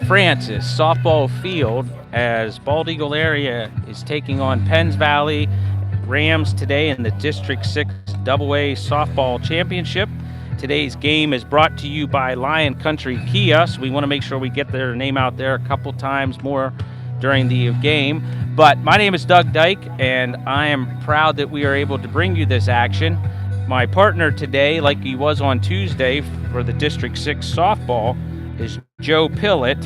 Francis softball field as Bald Eagle area is taking on Penns Valley Rams today in the District 6 AA Softball Championship. Today's game is brought to you by Lion Country Kia, so we want to make sure we get their name out there a couple times more during the game. But my name is Doug Dyke, and I am proud that we are able to bring you this action. My partner today, like he was on Tuesday for the District 6 softball, is Joe Pillett,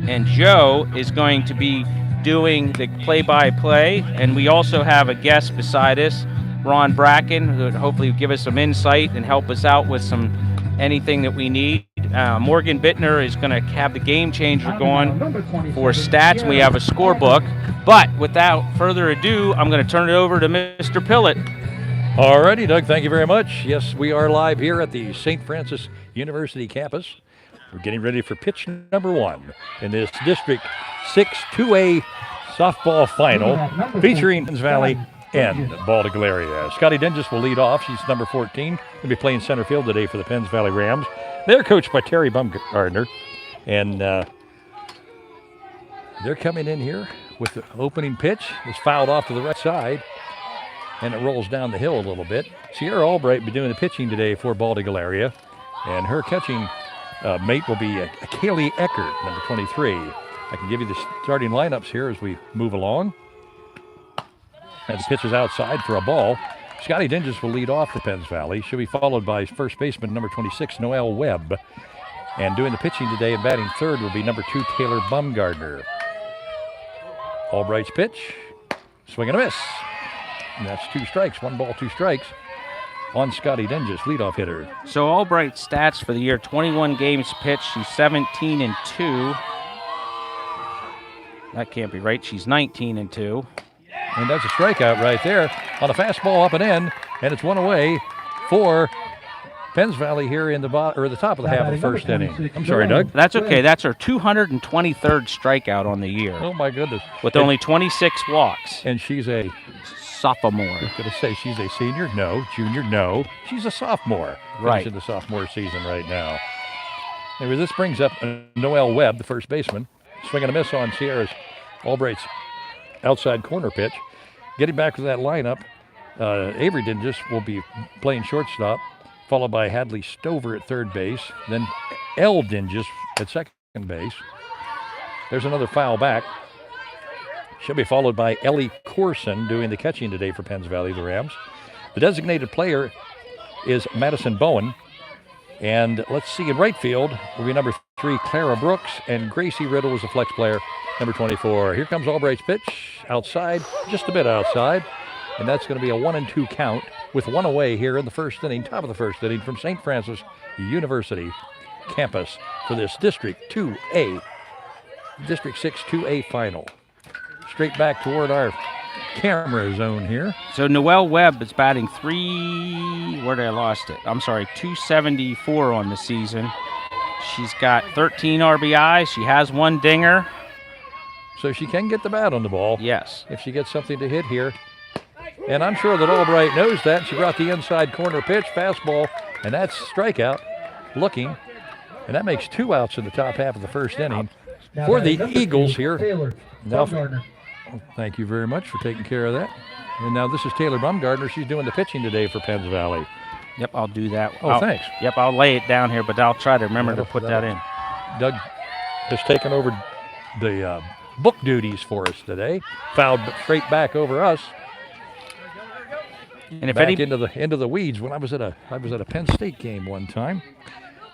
and Joe is going to be doing the play-by-play, and we also have a guest beside us, Ron Bracken, who would hopefully give us some insight and help us out with anything that we need. Morgan Bittner is going to have the game changer going for stats, and we have a scorebook. But without further ado, I'm going to turn it over to Mr. Pillett. All righty, Doug, thank you very much. Yes, we are live here at the St. Francis University campus. We're getting ready for pitch number 1 in this District 6 2A softball final featuring Penns Valley and Bald Eagle area. Scotty Dinges will lead off. She's number 14. Will be playing center field today for the Penns Valley Rams. They're coached by Terry Bumgardner, and they're coming in here with the opening pitch. It's fouled off to the right side, and it rolls down the hill a little bit. Sierra Albright will be doing the pitching today for Bald Eagle area, and her catching mate will be Kaylee Eckert, number 23. I can give you the starting lineups here as we move along. And the pitch is outside for a ball. Scotty Dinges will lead off for Penns Valley. She'll be followed by first baseman number 26, Noelle Webb. And doing the pitching today and batting third will be number 2, Taylor Bumgardner. Albright's pitch, swing and a miss. And that's 2 strikes, 1 ball, 2 strikes on Scotty Dinges, leadoff hitter. So Albright's stats for the year: 21 games pitched. She's 17-2. That can't be right. She's 19-2. And that's a strikeout right there on a fastball up and in, and it's 1 away for Penns Valley here in the top of the half of the first inning. I'm sorry, Doug. That's okay. That's her 223rd strikeout on the year. Oh my goodness! With only 26 walks. And she's a sophomore. I was going to say she's a senior. No. Junior. No. She's a sophomore. Right. Finishing the sophomore season right now. Anyway, this brings up Noelle Webb, the first baseman. Swing and a miss on Sierra's Albright's outside corner pitch. Getting back to that lineup, Avery Dinges will be playing shortstop, followed by Hadley Stover at third base, then L. Dinges at second base. There's another foul back. She'll be followed by Ellie Corson doing the catching today for Penns Valley, the Rams. The designated player is Madison Bowen. And let's see, in right field will be number 3, Clara Brooks, and Gracie Riddle is a flex player, number 24. Here comes Albright's pitch, outside, just a bit outside, and that's going to be a 1-2 count with 1 away here in the first inning, top of the first inning from St. Francis University campus for this District 6 2A final. Straight back toward our camera zone here. So Noelle Webb is batting 274 on the season. She's got 13 RBIs. She has 1 dinger. So she can get the bat on the ball. Yes. If she gets something to hit here. And I'm sure that Albright knows that. She brought the inside corner pitch, fastball, and that's strikeout looking. And that makes 2 outs in the top half of the first inning for the Eagles here. Now, thank you very much for taking care of that. And now this is Taylor Bumgardner. She's doing the pitching today for Penns Valley. Yep, I'll do that. Thanks. Yep, I'll lay it down here, but I'll try to remember to put that in. Doug has taken over the book duties for us today. Fouled straight back over us. And if back into the weeds. When I was at a Penn State game one time,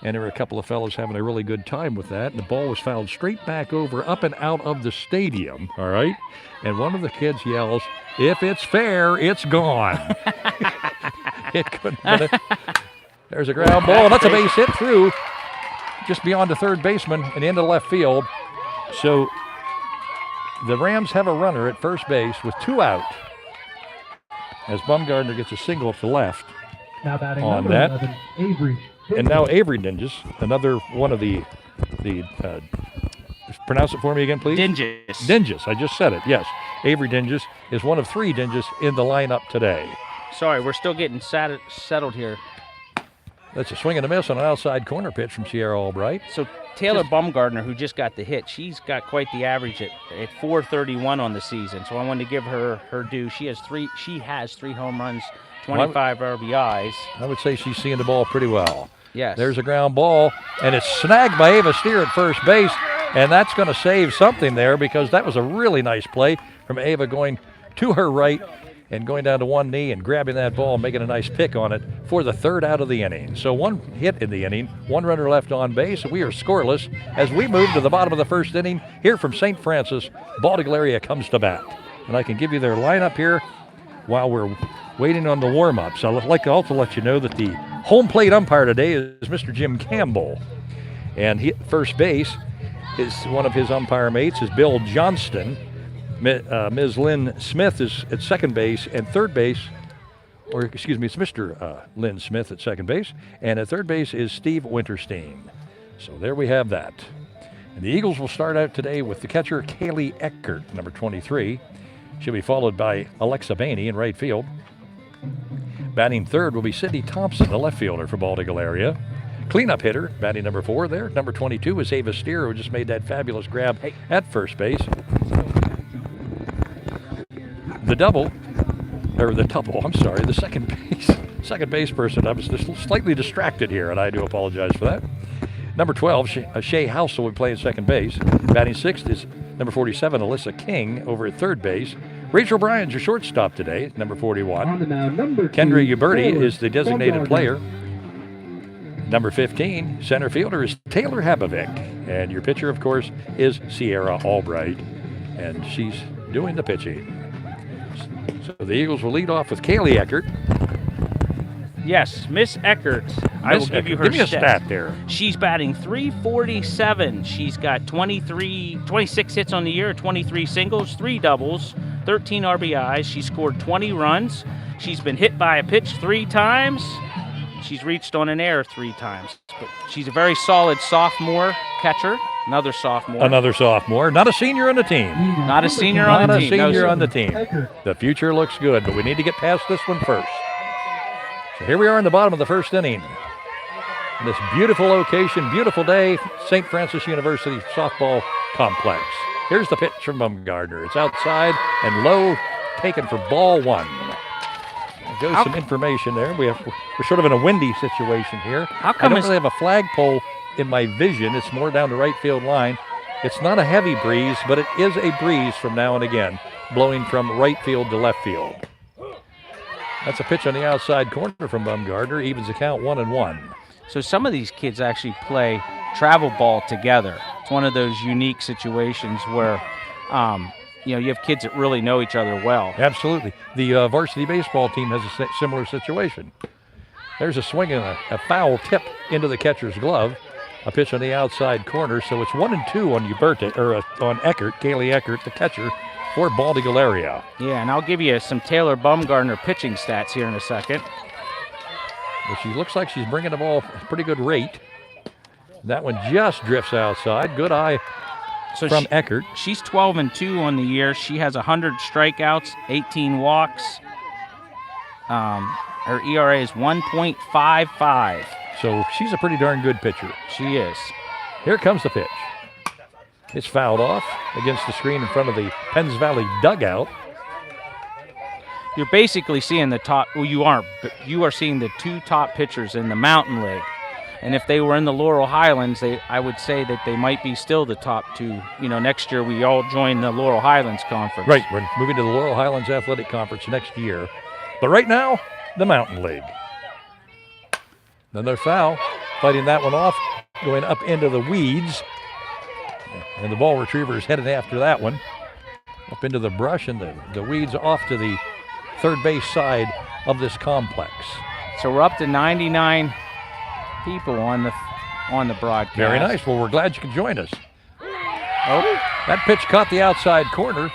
and there were a couple of fellows having a really good time with that. And the ball was fouled straight back over, up and out of the stadium, all right? And one of the kids yells, "If it's fair, it's gone." It couldn't. There's a ground ball. That's a base hit through just beyond the third baseman and into left field. So the Rams have a runner at first base with 2 out as Bumgardner gets a single to left on that. 11, Avery. And now Avery Dinges, another one of the pronounce it for me again, please. Dinges, I just said it, yes. Avery Dinges is one of 3 Dinges in the lineup today. Sorry, we're still getting settled here. That's a swing and a miss on an outside corner pitch from Sierra Albright. So Taylor Baumgartner, who just got the hit, she's got quite the average at 431 on the season. So I wanted to give her her due. She has three home runs, 25 RBIs. I would say she's seeing the ball pretty well. Yes. There's a ground ball, and it's snagged by Ava Steer at first base, and that's going to save something there because that was a really nice play from Ava going to her right and going down to one knee and grabbing that ball and making a nice pick on it for the third out of the inning. So one hit in the inning, one runner left on base, and we are scoreless as we move to the bottom of the first inning here from St. Francis. Bald Eagle area comes to bat. And I can give you their lineup here while we're waiting on the warm-ups. I'd like to also let you know that the home plate umpire today is Mr. Jim Campbell. And first base is one of his umpire mates is Bill Johnston. Ms. Lynn Smith is at second base, and third base, or excuse me, it's Mr. Lynn Smith at second base, and at third base is Steve Winterstein. So there we have that. And the Eagles will start out today with the catcher Kaylee Eckert, number 23. She'll be followed by Alexa Bainey in right field. Batting third will be Sydney Thompson, the left fielder for Bald Eagle area. Cleanup hitter, batting number 4 there. Number 22 is Ava Steer, who just made that fabulous grab at first base. The second base person. I was just slightly distracted here, and I do apologize for that. Number 12, Shay House will be playing second base. Batting sixth is number 47, Alyssa King, over at third base. Rachel Bryan's your shortstop today, number 41. Kendra Uberti is the designated player. Number 15, center fielder is Taylor Habovic. And your pitcher, of course, is Sierra Albright. And she's doing the pitching. So the Eagles will lead off with Kaylee Eckert. Yes, Miss Eckert. I will give you her Give me a stat there. She's batting .347. She's got 26 hits on the year, 23 singles, 3 doubles, 13 RBIs. She scored 20 runs. She's been hit by a pitch 3 times. She's reached on an error 3 times. But she's a very solid sophomore catcher. Another sophomore. Not a senior on the team. Not a senior on the team. Not a senior on the team. The future looks good, but we need to get past this one first. So here we are in the bottom of the first inning. In this beautiful location, beautiful day, St. Francis University softball complex. Here's the pitch from Baumgartner. It's outside and low, taken for ball 1. There goes some information there. We're sort of in a windy situation here. I don't really have a flagpole in my vision. It's more down the right field line. It's not a heavy breeze, but it is a breeze from now and again, blowing from right field to left field. That's a pitch on the outside corner from Baumgartner. Evens the count 1-1. So some of these kids actually play travel ball together. It's one of those unique situations where, you have kids that really know each other well. Absolutely. The varsity baseball team has a similar situation. There's a swing and a foul tip into the catcher's glove. A pitch on the outside corner, so it's 1-2 on on Eckert, Kaylee Eckert, the catcher for Bald Eagle area. Yeah, and I'll give you some Taylor Baumgartner pitching stats here in a second. But she looks like she's bringing the ball at a pretty good rate. That one just drifts outside. Good eye from Eckert. She's 12-2 on the year. She has 100 strikeouts, 18 walks. Her ERA is 1.55. So she's a pretty darn good pitcher. She is. Here comes the pitch. It's fouled off against the screen in front of the Penns Valley dugout. You're basically seeing the top, well, you aren't, but you are seeing the 2 top pitchers in the Mountain League. And if they were in the Laurel Highlands, I would say that they might be still the top 2. Next year we all join the Laurel Highlands Conference. Right, we're moving to the Laurel Highlands Athletic Conference next year. But right now, the Mountain League. Another foul, fighting that one off, going up into the weeds. And the ball retriever is headed after that one. Up into the brush and the weeds off to the third base side of this complex. So we're up to 99 people on the broadcast. Very nice. Well, we're glad you could join us. Oh, that pitch caught the outside corner.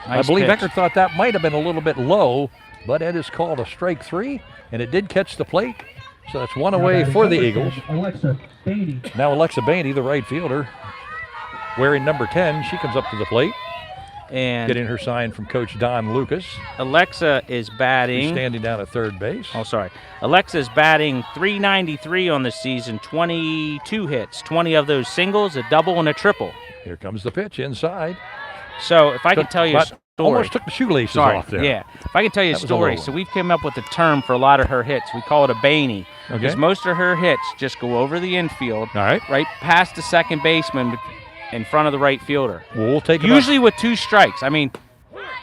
Nice I believe pitch. Eckert thought that might have been a little bit low, but it is called a strike 3, and it did catch the plate. So that's 1 away for the Eagles. Now Alexa Bainey, the right fielder, wearing number 10, she comes up to the plate. And getting her sign from Coach Don Lucas. Alexa is batting. She's standing down at third base. Oh, sorry. Alexa's batting .393 on the season, 22 hits, 20 of those singles, a double and a triple. Here comes the pitch inside. So if I could tell you a story. Almost took the shoelaces off there. Yeah. If I could tell you a story. So we've come up with a term for a lot of her hits. We call it a BEA. Because most of her hits just go over the infield, right past the second baseman in front of the right fielder. We'll take usually with 2 strikes. I mean,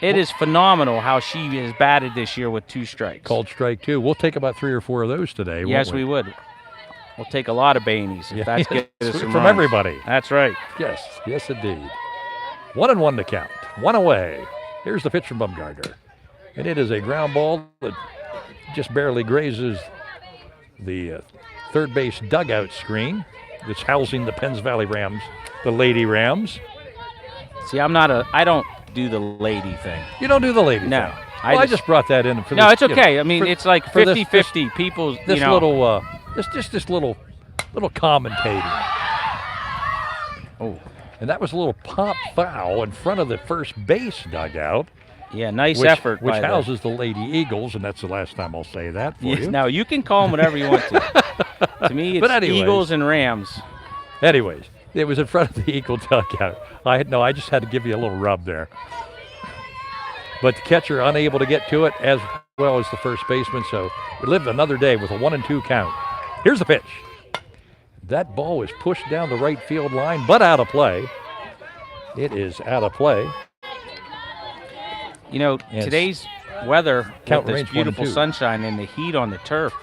it is phenomenal how she has batted this year with 2 strikes. Called strike 2. We'll take about 3 or 4 of those today. Yes, we would. We'll take a lot of BEAs if that's good from everybody. That's right. Yes, yes, indeed. 1-1 to count. 1 away. Here's the pitch from Bumgardner. And it is a ground ball that just barely grazes the third base dugout screen that's housing the Penns Valley Rams, the Lady Rams. See, I don't do the lady thing. You don't do the lady thing? I just brought that in. For it's okay. I mean, it's like 50-50. People, this little, this little commentating. Oh. And that was a little pop foul in front of the first base dugout. Yeah, nice effort. Which houses the Lady Eagles, and that's the last time I'll say that for you. Now, you can call them whatever you want to. To me, it's Eagles and Rams. Anyways, it was in front of the Eagle dugout. I just had to give you a little rub there. But the catcher unable to get to it as well as the first baseman, so we lived another day with a 1-2 count. Here's the pitch. That ball was pushed down the right field line, but out of play. It is out of play. You know, today's weather, with this beautiful sunshine and the heat on the turf,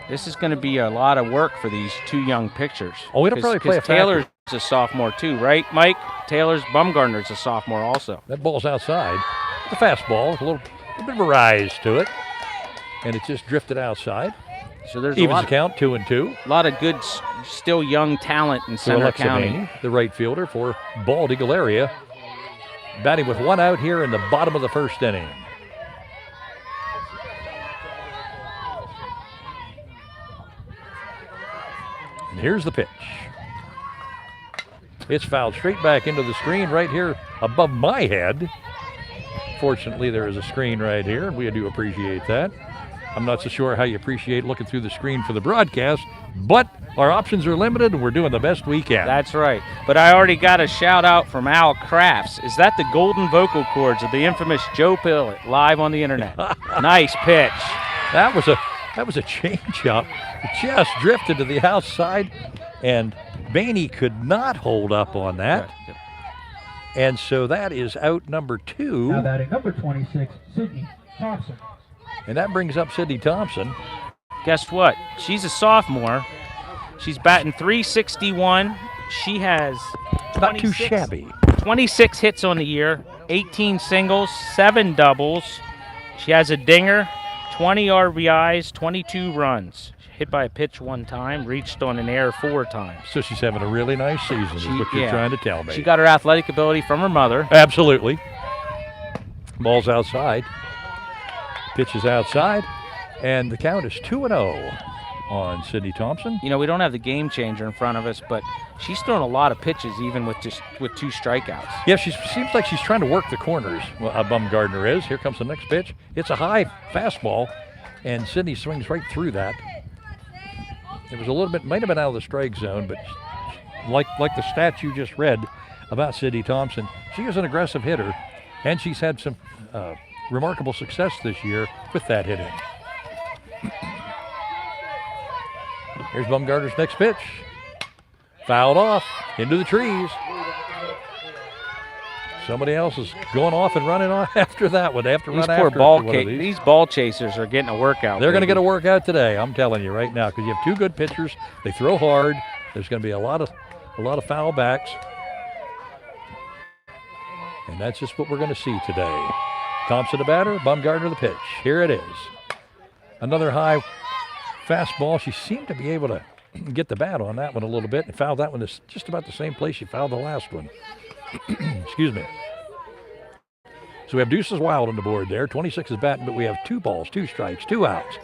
this is going to be a lot of work for these 2 young pitchers. Oh, it'll probably play a factor. Taylor's a sophomore too, right, Mike? Bumgardner's a sophomore also. That ball's outside. The fastball, a little bit of a rise to it, and it just drifted outside. So there's evens the count, 2-2. A lot of good, still young talent in Center County. Bainey, the right fielder for Bald Eagle area, batting with 1 out here in the bottom of the first inning. And here's the pitch. It's fouled straight back into the screen right here above my head. Fortunately, there is a screen right here. We do appreciate that. I'm not so sure how you appreciate looking through the screen for the broadcast, but our options are limited, and we're doing the best we can. That's right. But I already got a shout-out from Al Crafts. Is that the golden vocal cords of the infamous Joe Pillett live on the internet? Nice pitch. That was a change-up. It just drifted to the outside, and Bainey could not hold up on that. Right. And so that is out number 2. Now batting number 26, Sydney Thompson. And that brings up Sydney Thompson. Guess what? She's a sophomore. She's batting .361. She has not too shabby. 26 hits on the year, 18 singles, 7 doubles. She has a dinger, 20 RBIs, 22 runs. Hit by a pitch 1 time, reached on an air 4 times. So she's having a really nice season, is what you're trying to tell me. She got her athletic ability from her mother. Absolutely. Ball's outside. Pitch is outside, and the count is 2-0 on Sydney Thompson. You know, we don't have the game changer in front of us, but she's thrown a lot of pitches even with 2 strikeouts. Yeah, she seems like she's trying to work the corners. Well, Bumgardner is. Here comes the next pitch. It's a high fastball, and Sydney swings right through that. It was a little bit, might have been out of the strike zone, but like the stats you just read about Sydney Thompson, she is an aggressive hitter, and she's had some remarkable success this year with that hitting. Here's Bumgardner's next pitch. Fouled off into the trees. Somebody else is going off and running off after that one. They have to run after these ball chasers are getting a workout. They're going to get a workout today, I'm telling you right now, because you have 2 good pitchers. They throw hard. There's going to be a lot of foul backs. And that's just what we're going to see today. Thompson the batter, Bumgardner the pitch. Here it is. Another high fastball. She seemed to be able to get the bat on that one a little bit and fouled that one just about the same place she fouled the last one. Excuse me. So we have Deuces Wild on the board there. 26 is batting, but we have 2 balls, 2 strikes, 2 outs.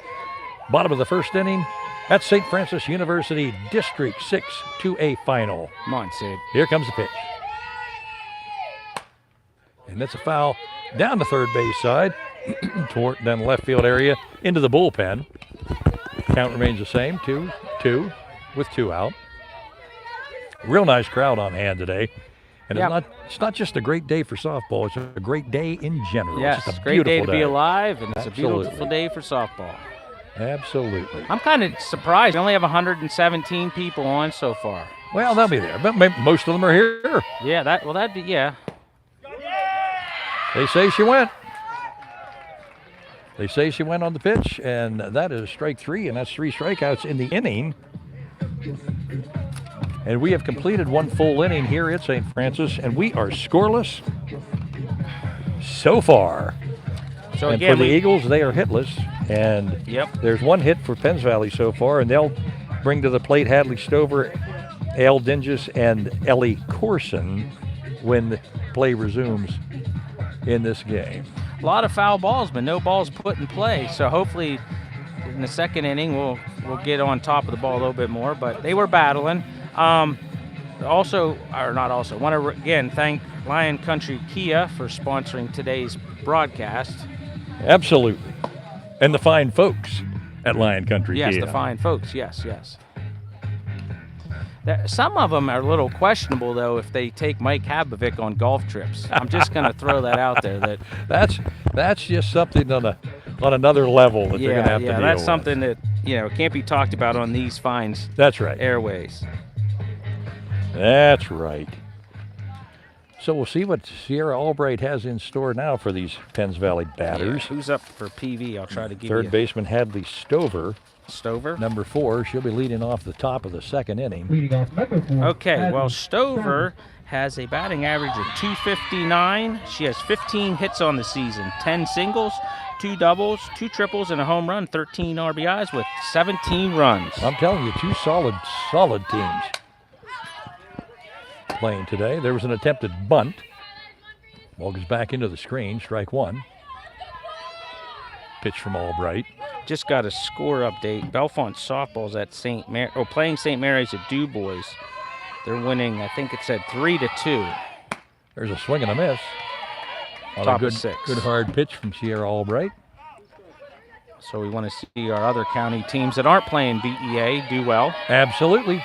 Bottom of the first inning. That's St. Francis University District 6 2A final. Come on, Sid. Here comes the pitch. And it's a foul down the third base side, toward down the left field area, into the bullpen. Count remains the same, 2-2, with 2 out. Real nice crowd on hand today. And it's not just a great day for softball, it's a great day in general. Yes, it's just a great day to beautiful be alive, and it's Absolutely. a beautiful day for softball. Absolutely. I'm kind of surprised. We only have 117 people on so far. Well, they'll be there, but most of them are here. Yeah, that'd be, yeah. They say she went. They say she went on the pitch, and that is strike 3, and that's 3 strikeouts in the inning. And we have completed 1 full inning here at St. Francis, and we are scoreless so far. So and again, for the Eagles, they are hitless, and there's 1 hit for Penns Valley so far, and they'll bring to the plate Hadley Stover, Al Dinges, and Ellie Corson when the play resumes in this game. a lot of foul balls, but no balls put in play. So hopefully in the second inning we'll get on top of the ball a little bit more. But they were battling. Want to again thank Lion Country Kia for sponsoring today's broadcast. Absolutely. And the fine folks at Lion Country Kia. Yes, the fine folks. Yes. Some of them are a little questionable, though, if they take Mike Habovic on golf trips. I'm just going to throw that out there. That's just something on another level that they're going to have to deal with. Yeah, that's something that can't be talked about on these fine That's right. airways. That's right. So we'll see what Sierra Albright has in store now for these Penns Valley batters. Yeah, who's up for PV? I'll try to give Third baseman Hadley Stover. Number 4. She'll be leading off the top of the second inning. Leading off number 4. Okay, well, Stover has a batting average of .259. She has 15 hits on the season, 10 singles, 2 doubles, 2 triples, and a home run, 13 RBIs with 17 runs. I'm telling you, 2 solid teams playing today. There was an attempted bunt. Ball goes back into the screen, strike 1. Pitch from Albright. Just got a score update. Belfont softball's at playing St. Mary's at Du Bois. They're winning, I think it said 3-2. There's a swing and a miss. Top of 6. Good hard pitch from Sierra Albright. So we want to see our other county teams that aren't playing BEA do well. Absolutely.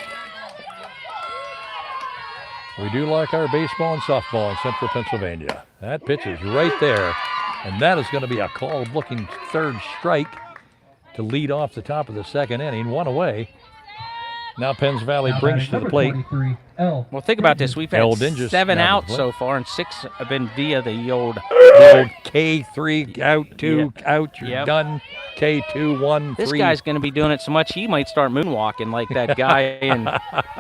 We do like our baseball and softball in Central Pennsylvania. That pitch is right there, and that is going to be a called-looking third strike to lead off the top of the second inning. 1 away. Now Penns Valley brings to the plate. Well, think about this. We've had 7 outs so far, and 6 have been via the old K3, out, 2, out, you're done. K2, 1, 3. This guy's going to be doing it so much he might start moonwalking like that guy in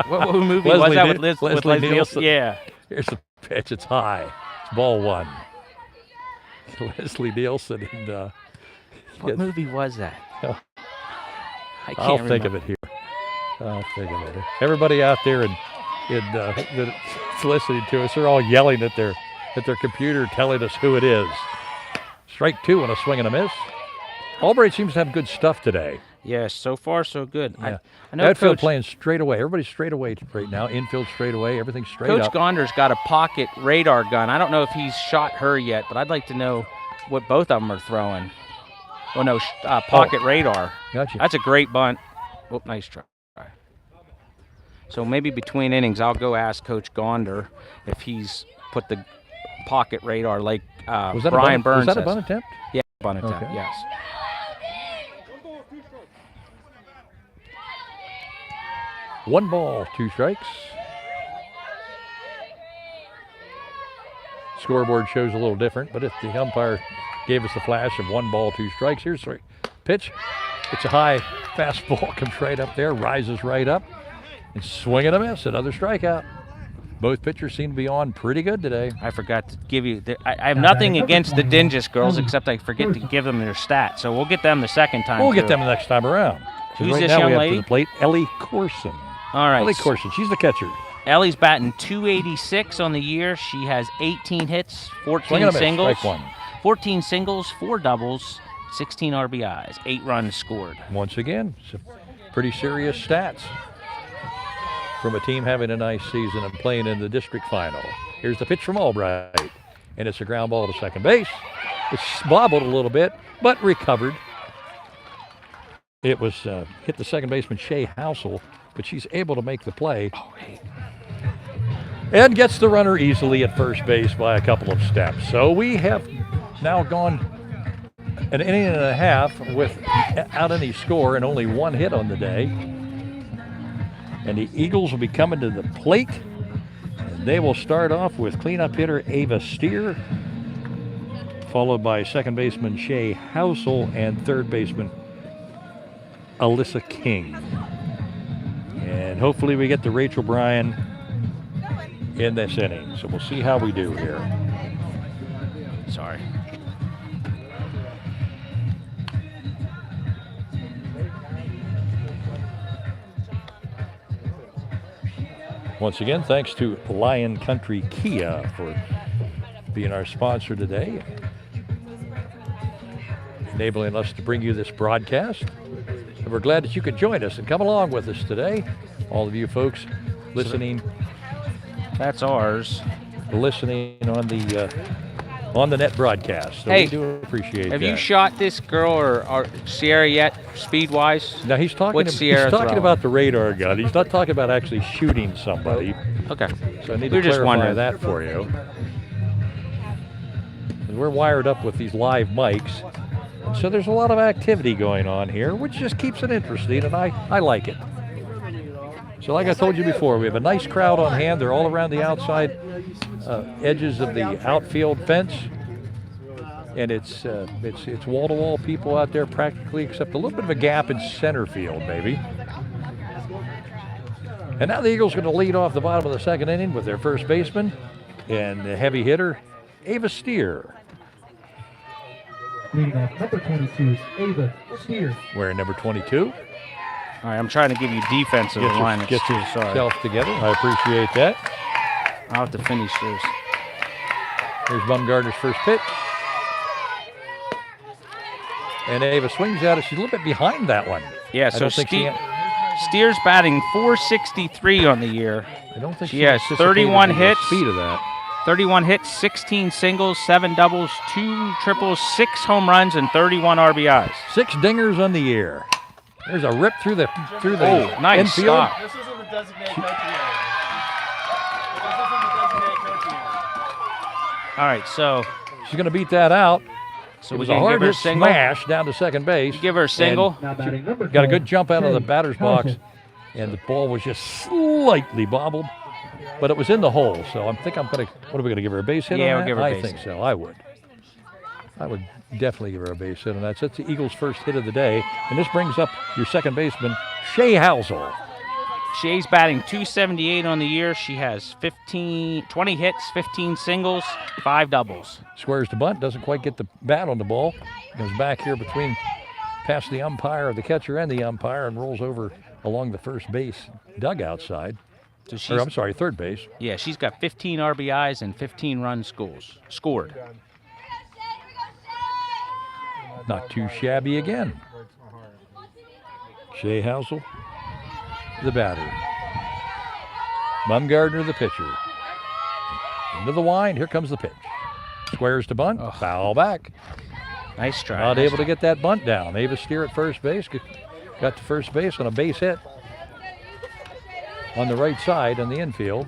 what movie Leslie was that with Leslie Nielsen? Yeah. Here's the pitch. It's high. It's ball 1. Leslie Nielsen. And, what movie was that? I'll think of it here. I'll think of it. Everybody out there that's listening to us, they're all yelling at their computer telling us who it is. Strike 2 and a swing and a miss. Albright seems to have good stuff today. Yes, so far so good. Yeah. I know Outfield Coach, playing straight away. Everybody's straight away right now. Infield straight away. Everything's straight up. Coach Gonder's got a pocket radar gun. I don't know if he's shot her yet, but I'd like to know what both of them are throwing. Well, no, pocket radar. Gotcha. That's a great bunt. Oh, nice try. So maybe between innings, I'll go ask Coach Gonder if he's put the pocket radar like Brian Burns. Was that a bunt attempt? Yeah, bunt attempt, okay. yes. One ball, 2 strikes. Scoreboard shows a little different, but if the umpire gave us the flash of 1 ball, 2 strikes, here's the pitch. It's a high fastball, comes right up there, rises right up, and swing and a miss, another strikeout. Both pitchers seem to be on pretty good today. I forgot to give you I have nothing against the Dinges girls except I forget to give them their stats. So we'll get them the second time. We'll get them the next time around. Who's right this now young we have lady? to the plate, Ellie Corson. All right. Ellie Corson, she's the catcher. Ellie's batting .286 on the year. She has 18 hits, 14 singles, 14 singles, 4 doubles, 16 RBIs, 8 runs scored. Once again, some pretty serious stats from a team having a nice season and playing in the district final. Here's the pitch from Albright. and it's a ground ball to second base. It's bobbled a little bit, but recovered. It was hit the second baseman, Shay Housel, but she's able to make the play. And gets the runner easily at first base by a couple of steps. So we have now gone an inning and a half without any score and only one hit on the day. And the Eagles will be coming to the plate. And they will start off with cleanup hitter Ava Steer, followed by second baseman Shay Housel and third baseman Alyssa King. And hopefully we get to Rachel Bryan in this inning. So we'll see how we do here. Sorry. Once again, thanks to Lion Country Kia for being our sponsor today, enabling us to bring you this broadcast. And we're glad that you could join us and come along with us today. All of you folks listening. That's ours. Listening on the net broadcast. So hey, we do appreciate have that. you shot this girl or Sierra yet, speed-wise? Now he's talking about the radar gun. He's not talking about actually shooting somebody. Okay. So I need to clarify that for you. And we're wired up with these live mics. And so there's a lot of activity going on here, which just keeps it interesting, and I like it. So like I told you before, we have a nice crowd on hand. They're all around the outside edges of the outfield fence. And it's wall-to-wall people out there practically, except a little bit of a gap in center field, maybe. And now the Eagles are going to lead off the bottom of the second inning with their first baseman and the heavy hitter, Ava Steer. Leading off number 22, Ava Steer. Wearing number 22. All right, I'm trying to give you defensive alignment. Get yourself together. I appreciate that. I'll have to finish this. Here's Bumgarner's first pitch. And Ava swings at it. She's a little bit behind that one. Yeah, so Steer's batting .463 on the year. I don't think she has 31 hits. Speed of that. 31 hits, 16 singles, 7 doubles, 2 triples, 6 home runs, and 31 RBIs. 6 dingers on the year. There's a rip through the nice infield. Stop. This isn't the designated coaching area. This isn't the designated coaching area. All right, so she's going to beat that out. So it was we a can hard give her a hit single. Smash down to second base. Give her a single. Got a good jump out of the batter's box, and the ball was just slightly bobbled, but it was in the hole. So I think I'm going to. What are we going to give her a base hit? Yeah, on we'll that? give her a base I think hit. so. I would definitely give her a base hit on that. So that's the Eagles' first hit of the day, and this brings up your second baseman, Shay Housel. Shay's batting .278 on the year. She has 20 hits, 15 singles, 5 doubles. Squares to bunt, doesn't quite get the bat on the ball. Goes back here past the umpire, the catcher and the umpire, and rolls over along the first base dugout side. So third base. Yeah, she's got 15 RBIs and 15 runs scored. Not too shabby again. Shay Housel, the batter. Bumgarner, the pitcher. Into the wind, here comes the pitch. Squares to bunt, foul back. Nice try. Not able to get that bunt down. Ava Steer at first base, got to first base on a base hit on the right side in the infield.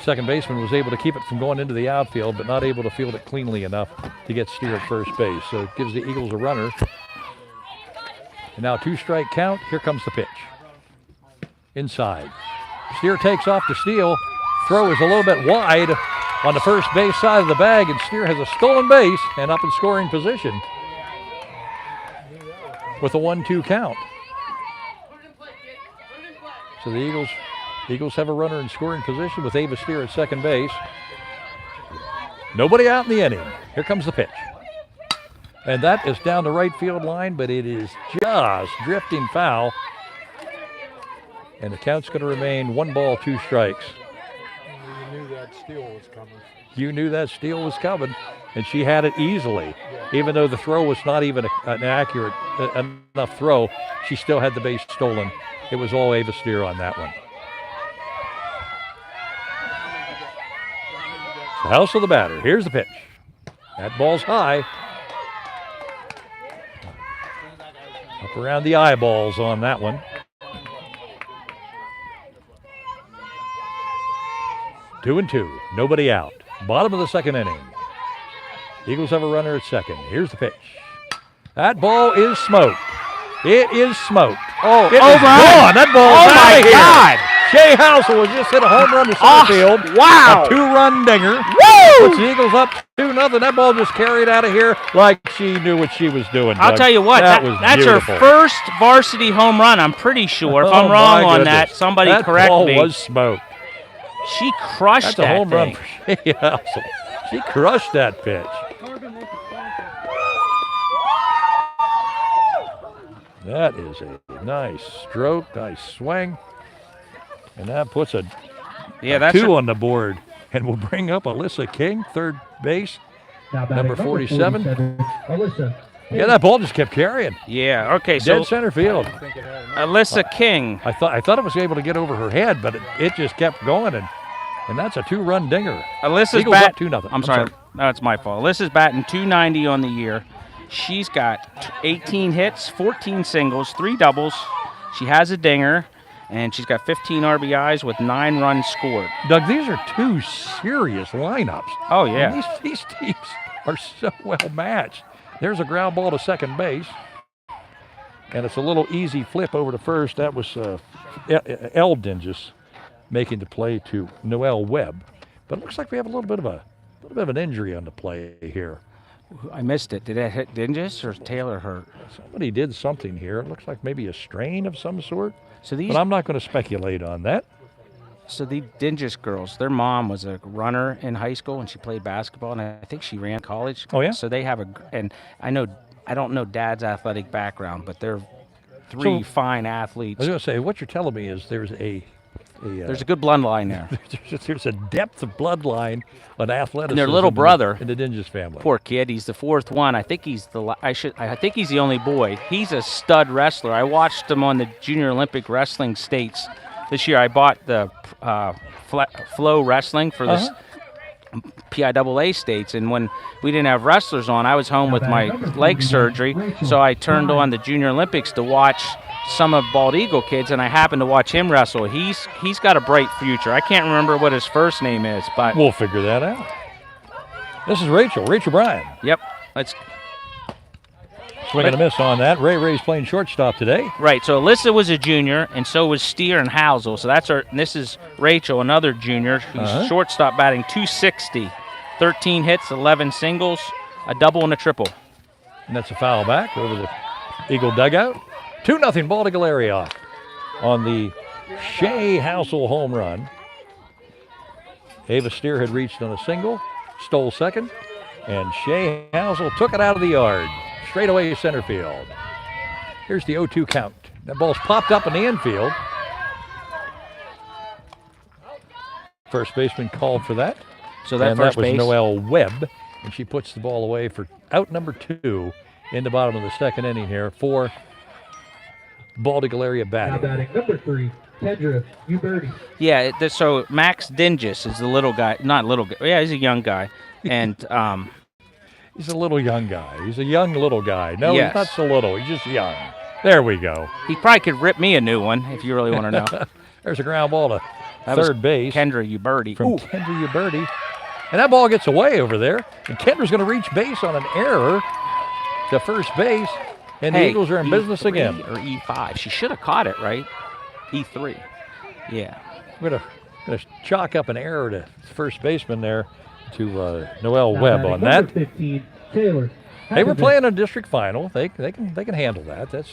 Second baseman was able to keep it from going into the outfield, but not able to field it cleanly enough to get Steer at first base. So it gives the Eagles a runner. And now 2-strike count. Here comes the pitch. Inside. Steer takes off to steal. Throw is a little bit wide on the first base side of the bag, and Steer has a stolen base and up in scoring position with a 1-2 count. So the Eagles have a runner in scoring position with Ava Steer at second base. Nobody out in the inning. Here comes the pitch. And that is down the right field line, but it is just drifting foul. And the count's going to remain 1 ball, 2 strikes. You knew that steal was coming. You knew that steal was coming, and she had it easily. Even though the throw was not even an accurate enough throw, she still had the base stolen. It was all Ava Steer on that one. House of the batter. Here's the pitch. That ball's high. Up around the eyeballs on that one. 2-2. Nobody out. Bottom of the second inning. Eagles have a runner at second. Here's the pitch. That ball is smoked. It is smoked. Oh, It is gone. That ball is out of here. God. Shea Housel has just hit a home run to center field. Wow. A 2-run dinger. Woo! Puts the Eagles up 2-0. That ball just carried out of here like she knew what she was doing. I'll Doug. tell you what, that was that's beautiful. her first varsity home run, I'm pretty sure. If Oh, I'm wrong my on goodness. that, somebody that correct ball me. was smoked. She crushed That's a that home thing. run for Shea Housel. She crushed that pitch. That is a nice stroke, nice swing. And that puts a Yeah, that's 2 on the board. And we'll bring up Alyssa King, third base. Now batting Number 47. Alyssa. Yeah, that ball just kept carrying. Yeah, okay, so Dead center field. Alyssa King. I thought it was able to get over her head, but it just kept going, and that's a 2-run dinger. Alyssa's Eagles up bat 2-0. I'm sorry. No, it's my fault. Alyssa's batting .290 on the year. She's got 18 hits, 14 singles, 3 doubles. She has a dinger, and she's got 15 RBIs with 9 runs scored. Doug, these are 2 serious lineups. Oh, yeah. And these teams are so well matched. There's a ground ball to second base, and it's a little easy flip over to first. That was Eldon just making the play to Noelle Webb. But it looks like we have a little bit of an injury on the play here. I missed it. Did that hit Dingus or Taylor hurt? Somebody did something here. It looks like maybe a strain of some sort, So these but I'm not going to speculate on that. So the Dingus girls, their mom was a runner in high school, and she played basketball, and I think she ran college. Oh, yeah? So they have and I don't know Dad's athletic background, but they're 3 fine athletes. I was going to say, what you're telling me is there's There's a good bloodline there. there's a depth of bloodline on athleticism. And their little brother, in the Dinges family. poor kid, he's the 4th one. I think he's I think he's the only boy. He's a stud wrestler. I watched him on the Junior Olympic Wrestling States this year. I bought the Flow Wrestling for the PIAA States, and when we didn't have wrestlers on, I was home with my leg surgery, so I turned on the Junior Olympics to watch some of Bald Eagle kids, and I happened to watch him wrestle. He's got a bright future. I can't remember what his first name is, but We'll figure that out. This is Rachel Bryan. yep, let's Swing and a miss on that. Ray's playing shortstop today. right. So Alyssa was a junior, and so was Steer and Housel. So that's and this is Rachel, another junior, who's shortstop, batting .260, 13 hits, 11 singles, a double and a triple. And that's a foul back over the Eagle dugout. 2-0 Bald Eagle area off on the Shea Housel home run. Ava Steer had reached on a single, stole second, and Shea Housel took it out of the yard. Straight away center field. Here's the 0-2 count. That ball's popped up in the infield. First baseman called for that. So that and first that was base. Noelle Webb, and she puts the ball away for out number 2 in the bottom of the second inning here for Bald Eagle area Now batting. batting number 3, Kendra Uberti. Yeah, so Max Dingus is the little guy, not little guy. Yeah, he's a young guy, and He's a little young guy. He's a young little guy. No, Yes. he's not so little. He's just young. There we go. he probably could rip me a new one if you really want to know. There's a ground ball to That was third base Kendra Uberti. from Kendra Uberti. And that ball gets away over there. And Kendra's going to reach base on an error to first base. And the Eagles are in business E3 again. Or E5. She should have caught it, right? E3. Yeah. We're going to chalk up an error to first baseman there to Noelle Now Webb batting on number that. 15, Taylor. They were Hakovic. playing a district final. They can handle that. That's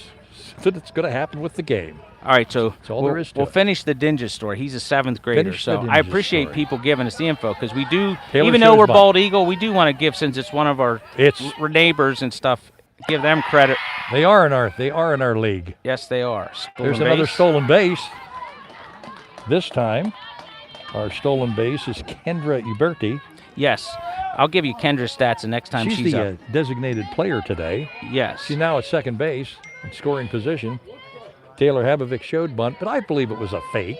going to happen with the game. All right, so all there is to we'll it. finish the Dinges story. He's a 7th grader, Finish so the I Dinges appreciate story. people giving us the info because we do, Taylor even though shows we're by. Bald Eagle, we do want to give, since it's one of our neighbors and stuff, give them credit. They are in our league. Yes, they are. There's Stolen another base. stolen base. This time, our stolen base is Kendra Uberti. Yes, I'll give you Kendra's stats the next time She's she's the up. designated player today. Yes. She's now at second base in scoring position. Taylor Habovic showed bunt, but I believe it was a fake.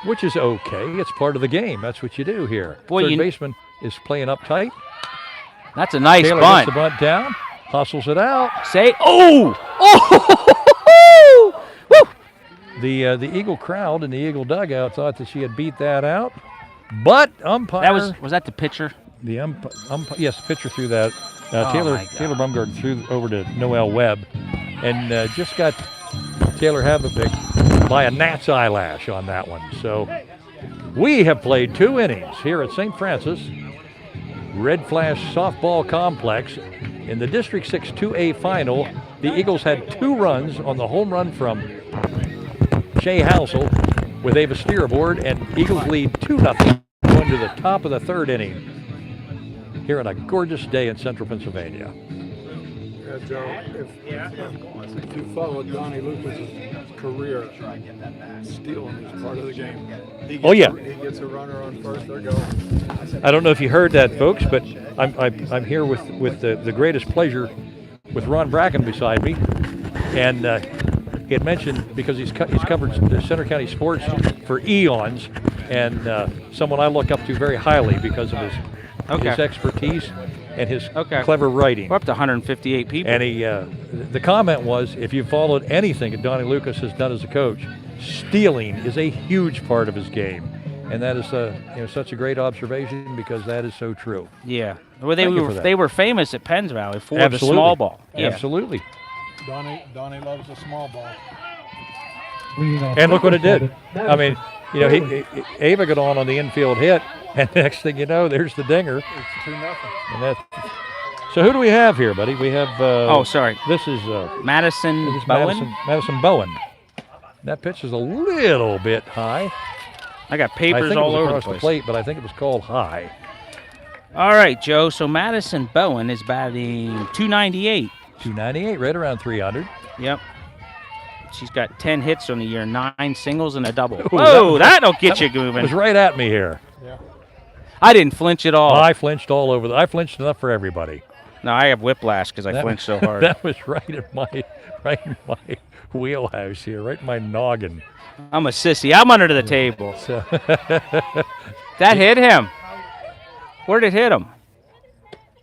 which is okay. It's part of the game. That's what you do here. Boy, Third baseman is playing up tight. That's a nice Taylor bunt. gets the bunt down, hustles it out. Oh! Woo! The Eagle crowd in the Eagle dugout thought that she had beat that out, but umpire. That was that the pitcher? The yes, pitcher threw that. Oh Taylor my God. Bumgard threw over to Noel Webb, and just got Taylor Havlicek by a gnat's eyelash on that one. So we have played 2 innings here at St. Francis Red Flash Softball Complex in the District 6 2A final. The Eagles had 2 runs on the home run from Shay Housel with Ava Steer aboard, and Eagles lead 2-0 going to the top of the 3rd inning here on a gorgeous day in central Pennsylvania. Yeah, Joe, if you follow Donnie Lucas's career, stealing is part of the game. He gets a runner on first, they're going. I don't know if you heard that, folks, but I'm here with the greatest pleasure with Ron Bracken beside me, and he had mentioned, because he's covered the Center County sports for eons, and someone I look up to very highly because of his expertise and his clever writing. We're up to 158 people. And the comment was, if you followed anything that Donnie Lucas has done as a coach, stealing is a huge part of his game. And that is such a great observation, because that is so true. Yeah. Well, they were famous at Penns Valley for the small ball. Yeah. Absolutely. Donnie loves the small ball. And look what it did. I mean, Ava got on the infield hit, and next thing you know, there's the dinger. It's 2-0. And so who do we have here, buddy? We have. This is Madison Bowen. Madison Bowen. That pitch is a little bit high. I got papers all over the place. The plate, but I think it was called high. All right, Joe. So Madison Bowen is batting 298. 298, right around 300. Yep. She's got 10 hits on the year, 9 singles and a double. Ooh, Whoa, that'll get you moving. It was right at me here. Yeah. I didn't flinch at all. I flinched all over. I flinched enough for everybody. No, I have whiplash because I flinched so hard. That was right in my wheelhouse here, right in my noggin. I'm a sissy. I'm under the table. So that hit him. Where did it hit him?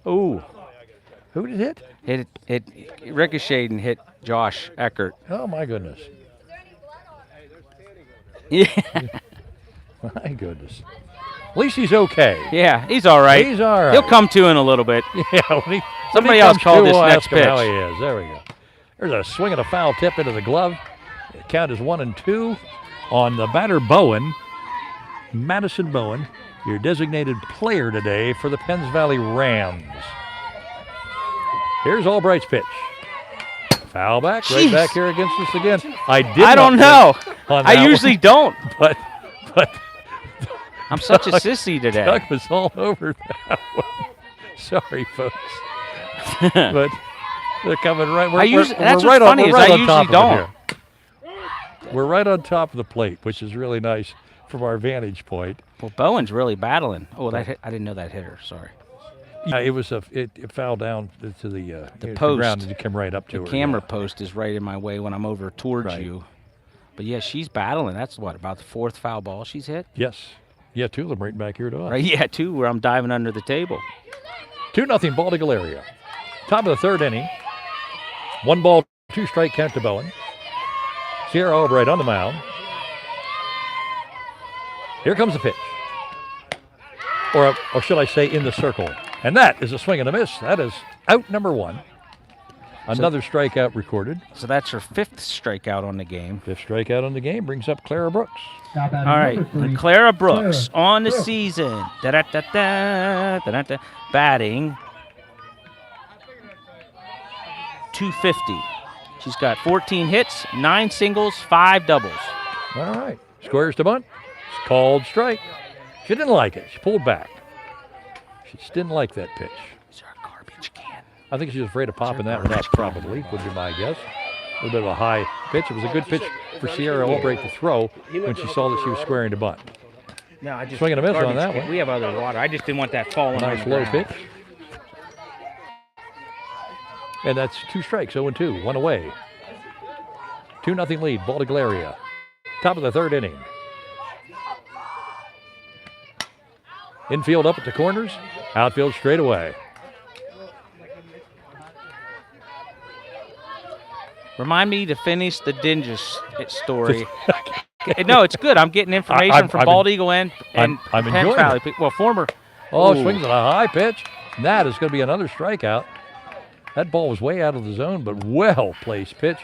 Ooh. Who did it hit? It ricocheted and hit Josh Eckert. Oh, my goodness. Yeah. My goodness. At least he's okay. Yeah, he's all right. He's all right. He'll come to in a little bit. Yeah. Somebody else called this next pitch. How he is. There we go. There's a swing and a foul tip into the glove. The count is 1-2 on the batter Bowen. Madison Bowen, your designated player today for the Penns Valley Rams. Here's Albright's pitch. Foul back, right back here against us again. I don't know. I usually don't. But I'm such a sissy today. Doug was all over that one. Sorry, folks. But they're coming right. That's what's funny is I usually don't. We're right on top of the plate, which is really nice from our vantage point. Well, Bowen's really battling. Oh, I didn't know that hit her. Sorry. Yeah, it fell down to the post. Ground and it came right up to her. The camera post is right in my way when I'm over towards you. But yeah, she's battling. That's about the 4th foul ball she's hit. Yes. Yeah, 2 of them right back here to us. Right, yeah, 2 where I'm diving under the table. 2-0 Bald Eagle area. Top of the 3rd inning. 1 ball, 2 strike count to Bowen. Sierra Albright on the mound. Here comes the pitch. Or should I say in the circle. And that is a swing and a miss. That is out number 1. Another strikeout recorded. So that's her 5th strikeout on the game. 5th strikeout on the game brings up Clara Brooks. All right, and Clara Brooks on the season. Da-da-da-da, batting 250. She's got 14 hits, 9 singles, 5 doubles. All right. Squares to bunt. It's called strike. She didn't like it. She pulled back. She just didn't like that pitch. Is there a garbage can? I think she was afraid of popping that one up, probably, would be my guess. A little bit of a high pitch. It was a good pitch for Sierra Albright to throw when she saw that she was squaring to bunt. No, I just swing and a miss on that one. We have other water. I just didn't want that falling. Nice low pitch. And that's 2 strikes, 0-2, 1 away. 2-0 lead, Bald Eagle area. Top of the 3rd inning. Infield up at the corners, outfield straight away. Remind me to finish the Dingus story. No, it's good. I'm getting information from Bald Eagle and I'm Penn enjoying Valley. it. Well, former. Oh, Ooh. swings at a high pitch. And that is going to be another strikeout. That ball was way out of the zone, but well-placed pitch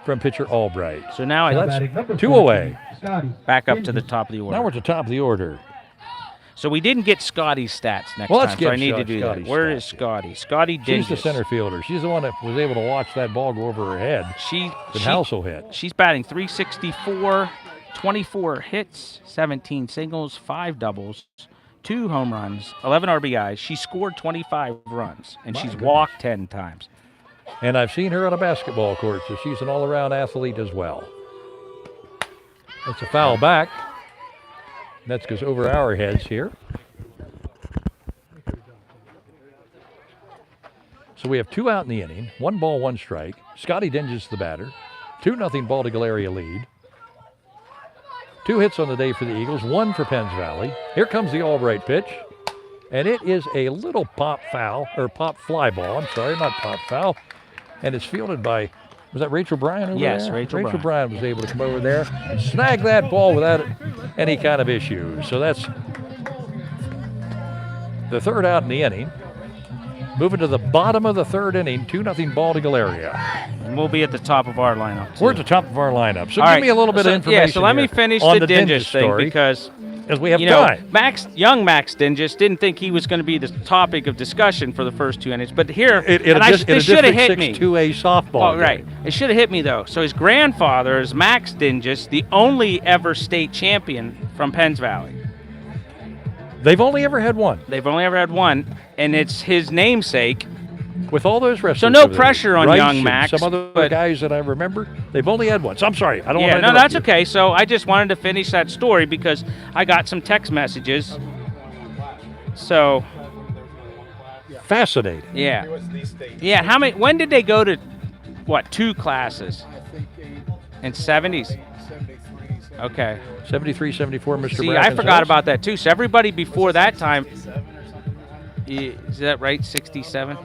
from pitcher Albright. So now So I that's 2 away. Scotty. back up to the top of the order. Now we're at the top of the order. So we didn't get Scotty's stats next Well, let's time, get so I need to do Scotty's that. Where stats is Scotty? Scotty She's Dingus. the center fielder. She's the one that was able to watch that ball go over her head. that Halsell hit. She's batting .364, 24 hits, 17 singles, 5 doubles, 2 home runs, 11 RBIs. She scored 25 runs, and she's walked 10 times. And I've seen her on a basketball court, so she's an all-around athlete as well. That's a foul back. That goes over our heads here. So we have 2 out in the inning, 1 ball, 1 strike. Scotty Dingus the batter. 2-0 Bald Eagle area lead. 2 hits on the day for the Eagles, 1 for Penns Valley. Here comes the Albright pitch. And it is a little pop fly ball. I'm sorry, not pop foul. And it's fielded by, was that Rachel Bryan over there? Yes, Rachel Bryan was able to come over there and snag that ball without any kind of issues. So that's the 3rd out in the inning. Moving to the bottom of the 3rd inning, 2-0 Bald Eagle area. And we'll be at the top of our lineup, too. We're at the top of our lineup. So All give right. me a little bit of information. Yeah, so let me finish on the Dingus thing story, because as we have you know, time. young Max Dingus didn't think he was going to be the topic of discussion for the first 2 innings, but here, It should have hit me. 2A softball. Oh, right. It should have hit me, though. So his grandfather is Max Dingus, the only ever state champion from Penns Valley. They've only ever had one. They've only ever had one, and it's his namesake. With all those wrestlers. So no over there, pressure on Rice young and Max, Some other but- guys that I remember, they've only had one. So I'm sorry. I don't want Yeah, to no, interrupt that's you. okay. So I just wanted to finish that story because I got some text messages. So, Fascinating. yeah. Yeah, how many, when did they go to, 2 classes? In 70s? Okay. 73, 74, Mr. See, Bracken I forgot says. about that too. So everybody before that time, is that right? 67.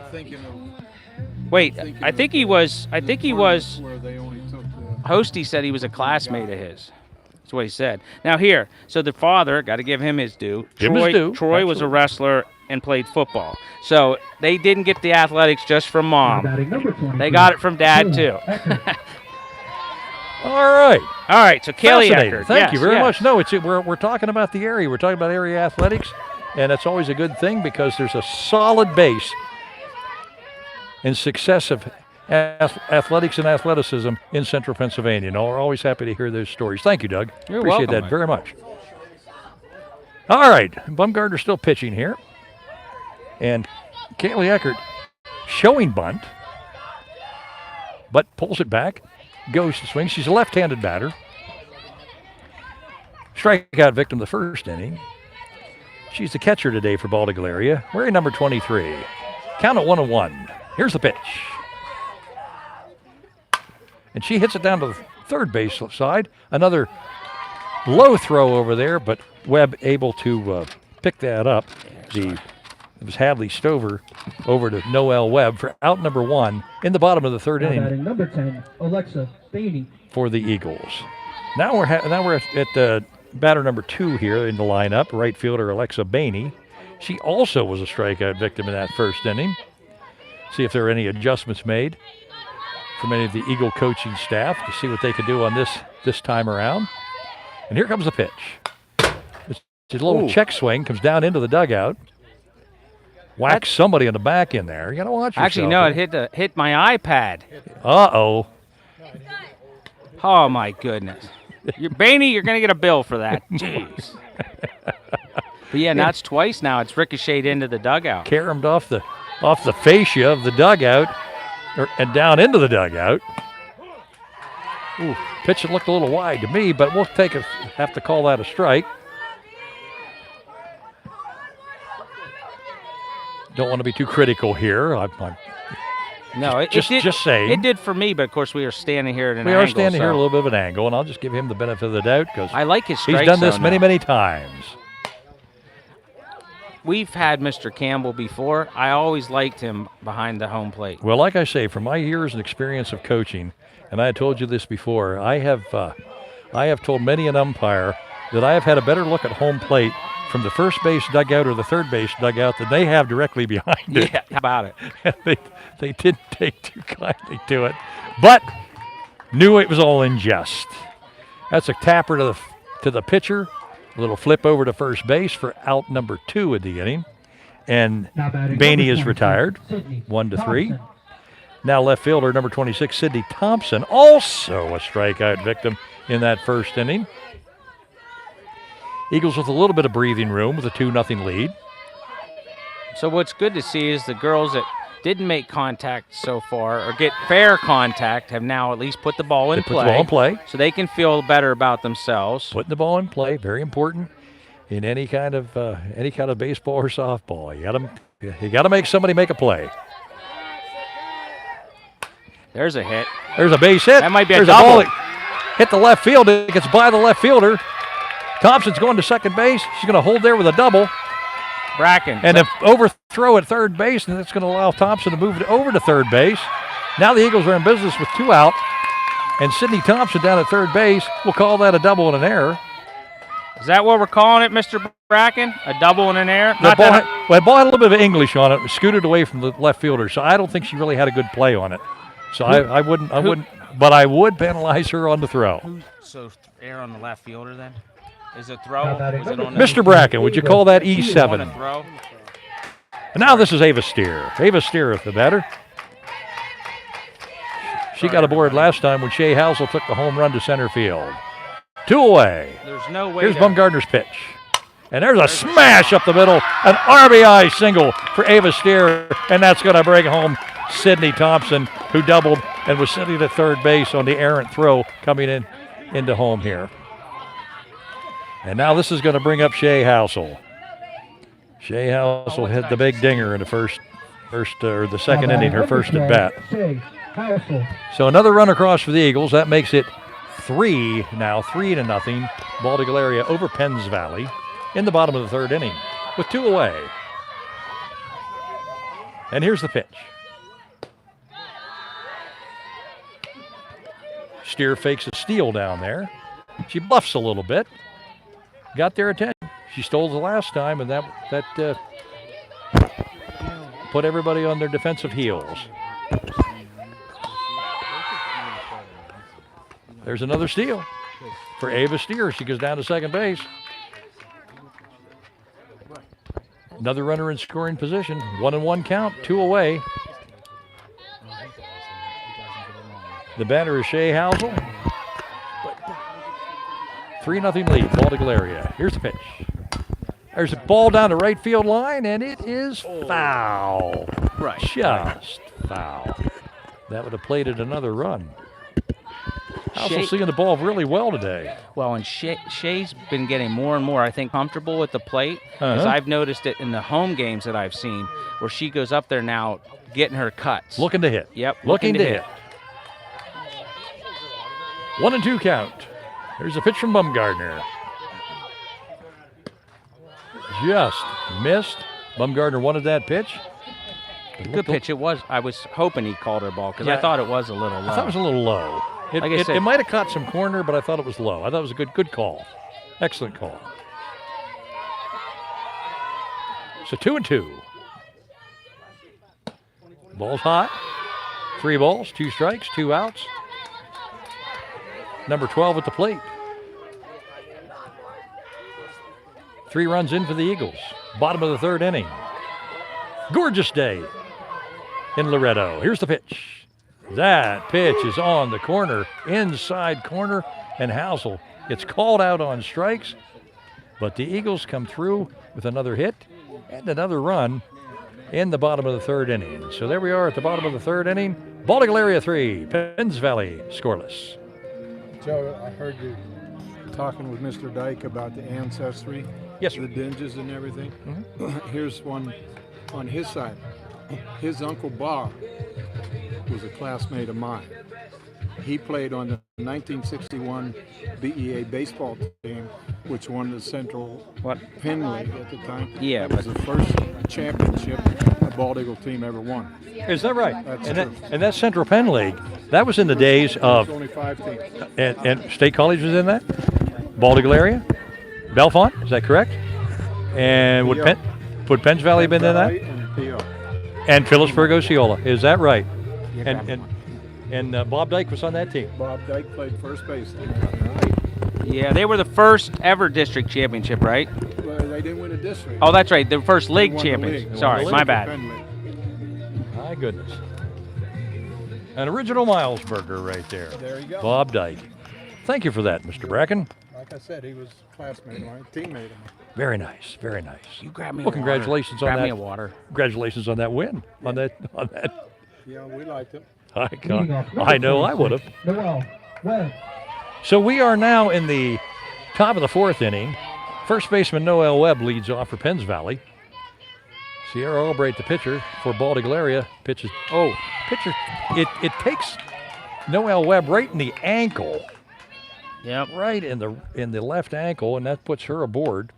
Wait, I think he was. Where they only took the Hosty said he was a classmate of his. That's what he said. Now here, so the father, got to give him his due. Give him his due. Troy was a wrestler and played football. So they didn't get the athletics just from mom. Batting number 23. They got it from dad too. All right. All right, so Kelly Fascinating. Eckert. Thank Yes, you very yes. much. No, we're talking about the area. We're talking about area athletics, and it's always a good thing because there's a solid base in success of athletics and athleticism in Central Pennsylvania. And we're always happy to hear those stories. Thank you, Doug. You're Appreciate welcome, that Mike. very much. All right, Bumgarner still pitching here, and Kaylee Eckert showing bunt, but pulls it back, goes to swing. She's a left-handed batter. Strikeout victim the first inning. She's the catcher today for Bald Eagle area, wearing number 23. Count at 1-1. Here's the pitch. And she hits it down to the third base side. Another low throw over there, but Webb able to pick that up. It was Hadley Stover over to Noel Webb for out number 1 in the bottom of the 3rd inning Batting number 10, Alexa Bainey. for the Eagles. Now we're at batter number 2 here in the lineup, right fielder Alexa Bainey. She also was a strikeout victim in that first inning. See if there are any adjustments made from any of the Eagle coaching staff to see what they could do on this time around. And here comes the pitch. It's a little check swing, comes down into the dugout. Whacks somebody in the back in there. You got to watch yourself. Actually, no, it hit my iPad. Uh-oh. Oh my goodness. Bainey, you're gonna get a bill for that. Jeez. But yeah, that's twice now. It's ricocheted into the dugout. Caromed off the fascia of the dugout and down into the dugout. Ooh, pitch it looked a little wide to me, but we'll have to call that a strike. Don't want to be too critical here. No, just saying. It did for me, but of course we are standing here at an We angle. are standing here so a little bit of an angle, and I'll just give him the benefit of the doubt because I like his strike he's done this zone many, now. many times. we've had Mr. Campbell before. I always liked him behind the home plate. Well, like I say, from my years and experience of coaching, and I had told you this before, I have told many an umpire that I have had a better look at home plate from the first base dugout or the third base dugout than they have directly behind it. Yeah, how about it? they didn't take too kindly to it, but knew it was all in jest. That's a tapper to the pitcher, a little flip over to first base for out number 2 of the inning, and Now batting Baney number is 26, retired, Sidney 1-3. Thompson. Now left fielder number 26, Sidney Thompson, also a strikeout victim in that first inning. Eagles with a little bit of breathing room with a 2-0 lead. So what's good to see is the girls that didn't make contact so far or get fair contact have now at least put the ball in They put the ball in play. so they can feel better about themselves. Putting the ball in play, very important in any kind of baseball or softball. You got to make somebody make a play. There's a hit. There's a base hit. That might be a There's double. ball that hit the left field. It gets by the left fielder. Thompson's going to second base. She's going to hold there with a double. Bracken. And if overthrow at third base, and that's going to allow Thompson to move it over to third base. Now the Eagles are in business with 2 out. And Sidney Thompson down at third base. We'll call that a double and an error. Is that what we're calling it, Mr. Bracken? A double and an error? The ball had a little bit of English on it. It was scooted away from the left fielder, so I don't think she really had a good play on it. So I wouldn't, but I would penalize her on the throw. So error on the left fielder then? Is it throw? Now batting Was it on number the Mr. Bracken, would you call that on a E7? throw? And now this is Ava Steer. Ava Steer with the batter. She got aboard last time when Shea Housel took the home run to center field. 2 away. There's no way. Here's to- Bumgarner's pitch. And there's a smash up the middle. An RBI single for Ava Steer. And that's going to bring home Sidney Thompson, who doubled and was sitting at third base on the errant throw coming into home here. And now this is going to bring up Shea Housel. Shea Housel hit the big dinger in the second inning, her first at bat. Shea Housel. So another run across for the Eagles. That makes it 3-0. Baldy area over Penns Valley in the bottom of the 3rd inning with 2 away. And here's the pitch. Steer fakes a steal down there. She bluffs a little bit. Got their attention. She stole the last time, and that put everybody on their defensive heels. There's another steal for Ava Steer. She goes down to second base. Another runner in scoring position. 1-1 count, 2 away. The batter is Shea Housel. 3-0 lead, Baldy area. Here's the pitch. There's a ball down the right field line, and it is foul. Right. Just foul. That would have plated another run. Shea- Housel seeing the ball really well today. Well, and Shea's been getting more and more, I think, comfortable with the plate. Because I've noticed it in the home games that I've seen, where she goes up there now getting her cuts. Looking to hit. Yep. Looking to hit. 1-2 count. There's a pitch from Bumgarner. Just missed. Bumgarner wanted that pitch. Good pitch it was. I was hoping he called her ball because Yeah. I thought it was a little low. I thought it was a little low. Like I said- It might have caught some corner, but I thought it was low. I thought it was a good call. Excellent call. So 2-2. Ball's hot. 3 balls, 2 strikes, 2 outs. Number 12 at the plate. 3 runs in for the Eagles. Bottom of the 3rd inning. Gorgeous day in Loretto. Here's the pitch. That pitch is on the corner, inside corner, and Housel gets called out on strikes. But the Eagles come through with another hit and another run in the bottom of the 3rd inning. So there we are at the bottom of the 3rd inning. Baldy area 3, Penns Valley scoreless. Joe, I heard you talking with Mr. Dyke about the ancestry. Yes, sir. The dinges and everything. Here's one on his side. His Uncle Bob was a classmate of mine. He played on the 1961 BEA baseball team, which won the Central What? Penn League at the time. Yeah, That was the first championship a Bald Eagle team ever won. Is that right? That's and true. that Central Penn League, that was in the days of, There's only 5 teams. and State College was in that? Bald Eagle area? Bellefonte, is that correct? And would Penns Valley have been in that? And PO. And Phillipsburg Osceola, is that right? And Bob Dyke was on that team. Bob Dyke played first base. Yeah, they were the first ever district championship, right? Well, they didn't win a district. Oh, that's right. The first They league won the champions. league. They Sorry, won my the bad. Penn League. My goodness. An original Miles burger right there. There you go. Bob Dyke. Thank you for that, Mr. Bracken. Like I said, he was a classmate of mine, teammate of mine. Very nice, very nice. You grab me Well, a congratulations water. on Grab me that. a water. Congratulations on that win. On that. Yeah, we liked him. Leading off number I know I would have. 46, Noel Webb. So we are now in the top of the 4th inning. First baseman Noel Webb leads off for Penns Valley. Sierra Albright, the pitcher for Bald Eagle area, pitches. Oh, pitcher! It takes Noel Webb right in the ankle, Yep. right in the left ankle, and that puts her aboard.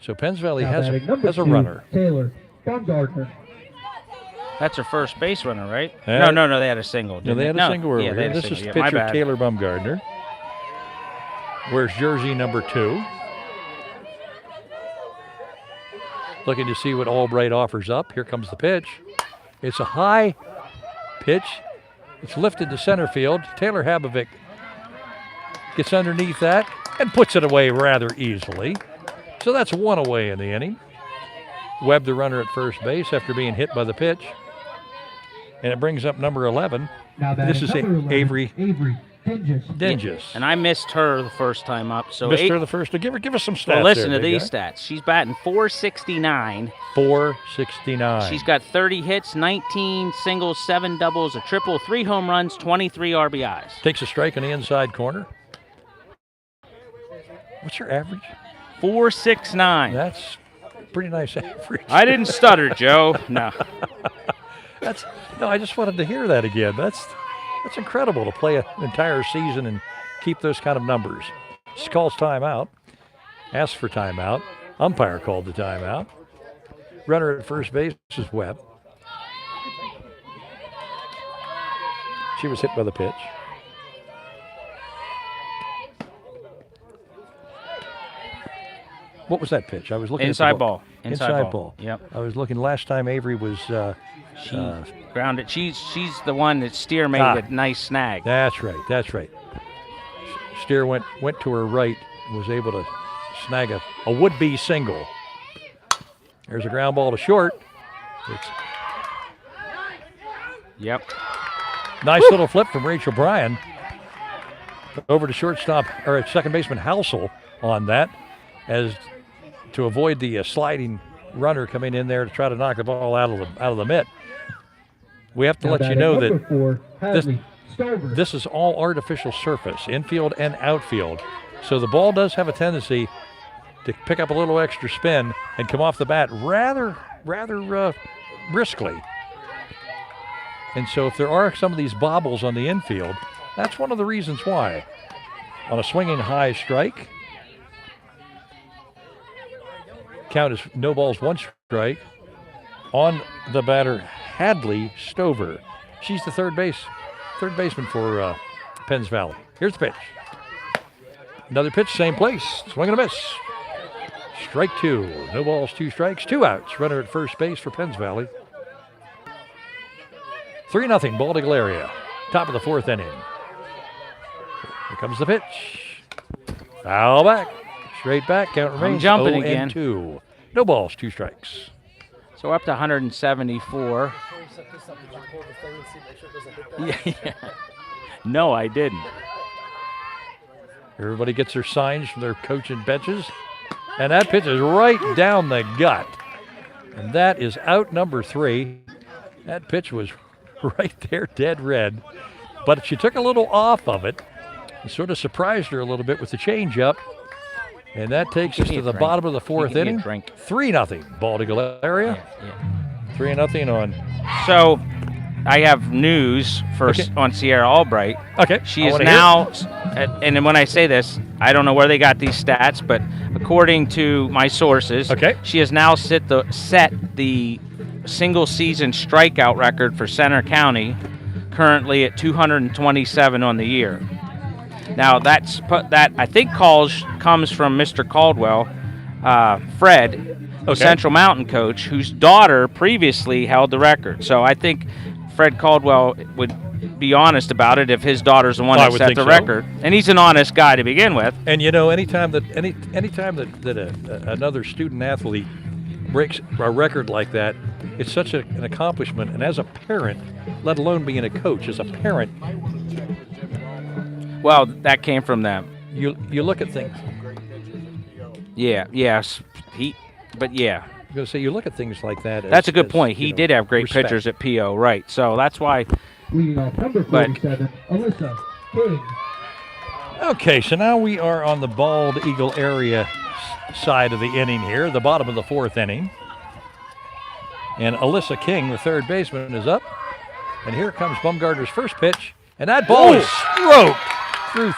So Penns Valley Now has batting number a 2, runner. Taylor Baumgartner. That's her first base runner, right? Yeah. No, they had a single. No, didn't they had a single Yeah, earlier. they had a This single. is Yeah, the my pitcher bad. Taylor Baumgartner. Wears jersey number 2. Looking to see what Albright offers up. Here comes the pitch. It's a high pitch. It's lifted to center field. Taylor Habovic gets underneath that and puts it away rather easily. So that's 1 away in the inning. Webb, the runner at first base after being hit by the pitch. And it brings up number 11. Now This batting is number 11, Avery Dinges. Dinges. And I missed her the first time up. So Missed her the first. Give us some stats. Well, listen there, to big these guy. stats. She's batting .469. 469. She's got 30 hits, 19 singles, 7 doubles, a triple, 3 home runs, 23 RBIs. Takes a strike on the inside corner. What's her average? 469. That's pretty nice average. I didn't stutter, Joe. No. I just wanted to hear that again. That's incredible to play an entire season and keep those kind of numbers. She calls timeout, asks for timeout. Umpire called the timeout. Runner at first base is Webb. She was hit by the pitch. What was that pitch? I was looking Inside at the ball. Inside ball. Yep. I was looking last time Avery was. She grounded. She's the one that Steer made a nice snag. That's right. That's right. Steer went to her right and was able to snag a would-be single. There's a ground ball to short. It's Yep. nice little flip from Rachel Bryan. Over to shortstop or second baseman Halsell on that, as to avoid the sliding runner coming in there to try to knock the ball out of the mitt. We have to Now let you batting know number that 4, Hadley Stover. this is all artificial surface, infield and outfield. So the ball does have a tendency to pick up a little extra spin and come off the bat rather briskly. And so if there are some of these bobbles on the infield, that's one of the reasons why. On a swinging high strike, count is no balls, 1 strike. On the batter, Hadley Stover. She's the third baseman for Penns Valley. Here's the pitch. Another pitch, same place. Swing and a miss. Strike 2. No balls, 2 strikes, 2 outs. Runner at first base for Penns Valley. 3-0 Bald Eagle area. Top of the 4th inning. Here comes the pitch. Foul back. Straight back. Count remains jumping 0 again. and 2. No balls, 2 strikes. So we're up to 174. Yeah. No, I didn't. Everybody gets their signs from their coach and benches. And that pitch is right down the gut. And that is out number 3. That pitch was right there, dead red. But she took a little off of it and sort of surprised her a little bit with the changeup. And that takes us me to a the drink. bottom of the Can you 4th give me a inning. drink? 3-0 Bald Eagle area. Yeah. 3-0 on. So I have news for on Sierra Albright. Okay. She is now, and then when I say this, I don't know where they got these stats, but according to my sources, she has now set the single season strikeout record for Center County, currently at 227 on the year. Now that I think comes from Mr. Caldwell, Fred, Central Mountain coach, whose daughter previously held the record. So I think Fred Caldwell would be honest about it if his daughter's the one that set the record, and he's an honest guy to begin with. And anytime that another student athlete breaks a record like that, it's such an accomplishment. And as a parent, let alone being a coach, as a parent, well, that came from them. You look at things. Yeah. Yes. But yeah. I'm going to say you look at things like that. That's a good point. He did have great pitchers at PO, right? So that's why. Leading off number 47, Alyssa King. Okay, so now we are on the Bald Eagle area side of the inning here, the bottom of the 4th inning. And Alyssa King, the third baseman, is up. And here comes Bumgarner's first pitch. And that ball is stroked through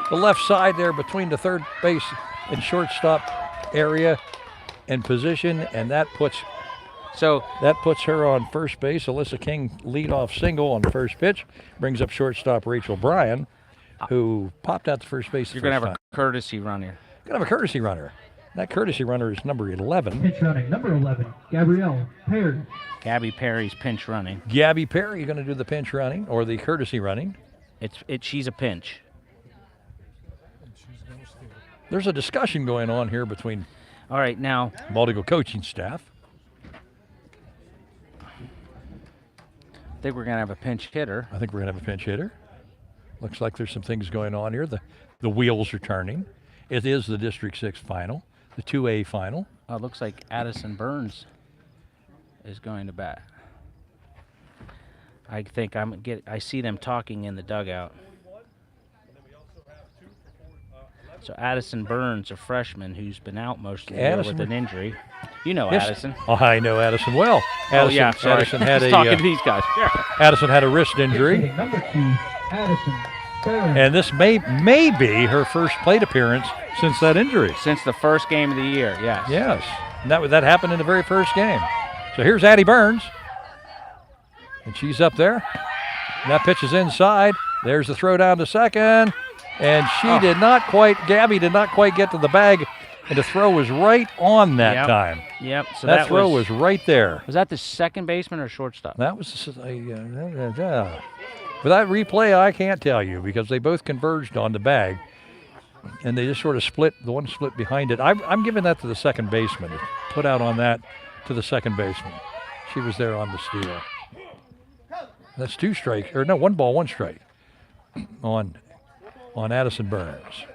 the left side there between the third base and shortstop area and position. And that puts her on first base. Alyssa King leadoff single on the first pitch. Brings up shortstop Rachel Bryan, who popped out to first base. You're going to have a courtesy run here. Going to have a courtesy runner. That courtesy runner is number 11. Pitch running, number 11, Gabrielle Perry. Gabby Perry's pinch running. Gabby Perry going to do the pinch running or the courtesy running. She's a pinch. There's a discussion going on here between all right, now Bald Eagle coaching staff. I think we're going to have a pinch hitter. I think we're going to have a pinch hitter. Looks like there's some things going on here. The wheels are turning. It is the District 6 final, the 2A final. It looks like Addison Burns is going to bat. I think I see them talking in the dugout. So Addison Burns, a freshman who's been out most of the year with an injury. You know Addison. Oh, I know Addison well. Sorry. Addison had talking to these guys. Addison had a wrist injury. Number 2, Addison Burns. And this may be her first plate appearance since that injury. Since the first game of the year, yes. Yes. And that happened in the very first game. So here's Addie Burns. And she's up there. And that pitch is inside. There's the throw down to second. And Gabby did not quite get to the bag. And the throw was right on that time. Yep. So that throw was right there. Was that the second baseman or shortstop? That was for that replay, I can't tell you because they both converged on the bag. And they just sort of split. The one split behind it. I'm giving that to the second baseman. Put out on that to the second baseman. She was there on the steal. That's 2 strikes. Or no, 1 ball, 1 strike on Addison Burns.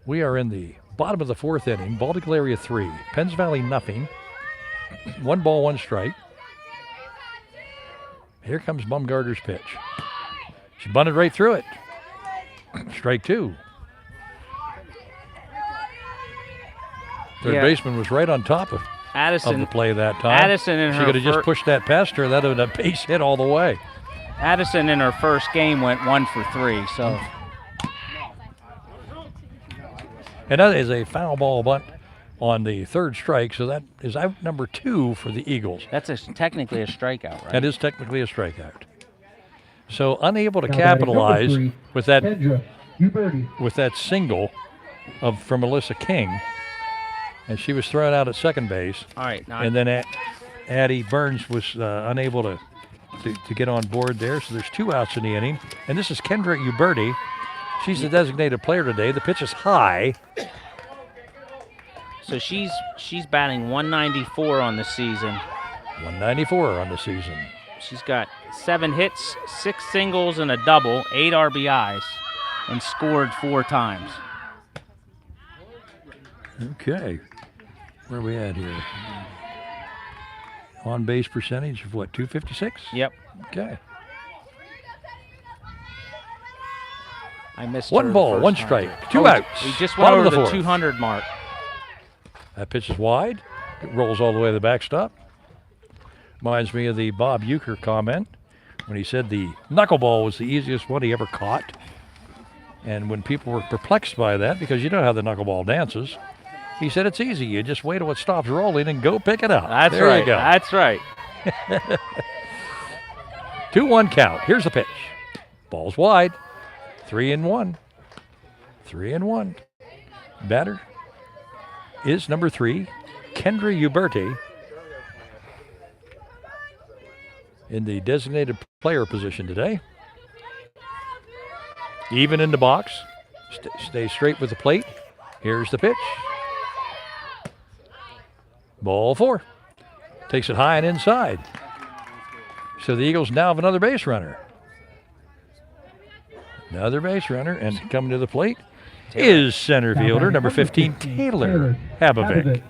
We are in the bottom of the 4th inning. Bald Eagle area 3. Penns Valley nothing. 1 ball, 1 strike. Here comes Bumgarner's pitch. She bunted right through it. Strike 2. Third baseman was right on top of the play that time. Addison in she could have just pushed that past her. That would have been a base hit all the way. Addison in her first game went 1 for 3. So, and that is a foul ball bunt on the third strike. So that is out number 2 for the Eagles. That's technically a strikeout, right? That is technically a strikeout. So unable to capitalize with that single from Alyssa King. And she was thrown out at second base. All right. And then Addie Burns was unable to get on board there. So there's 2 outs in the inning. And this is Kendra Uberti. She's the designated player today. The pitch is high. So she's batting 194 on the season. 194 on the season. She's got 7 hits, 6 singles, and a double, 8 RBIs, and scored 4 times. Okay. Where are we at here? On base percentage of what, 256? Yep. Okay. I missed 1 ball, 1 strike, 2 outs. We just went over the 200 mark. That pitch is wide. It rolls all the way to the backstop. Reminds me of the Bob Euchre comment when he said the knuckleball was the easiest one he ever caught. And when people were perplexed by that, because you know how the knuckleball dances, he said it's easy. You just wait till it stops rolling and go pick it up. That's there right. You go. That's right. 2-1 count. Here's the pitch. Ball's wide. 3-1. 3-1. Batter is number 3, Kendra Uberti, in the designated player position today. Even in the box. Stay straight with the plate. Here's the pitch. Ball 4. Takes it high and inside. So the Eagles now have another base runner. Another base runner, and coming to the plate is center fielder, number 15, Taylor Habovic.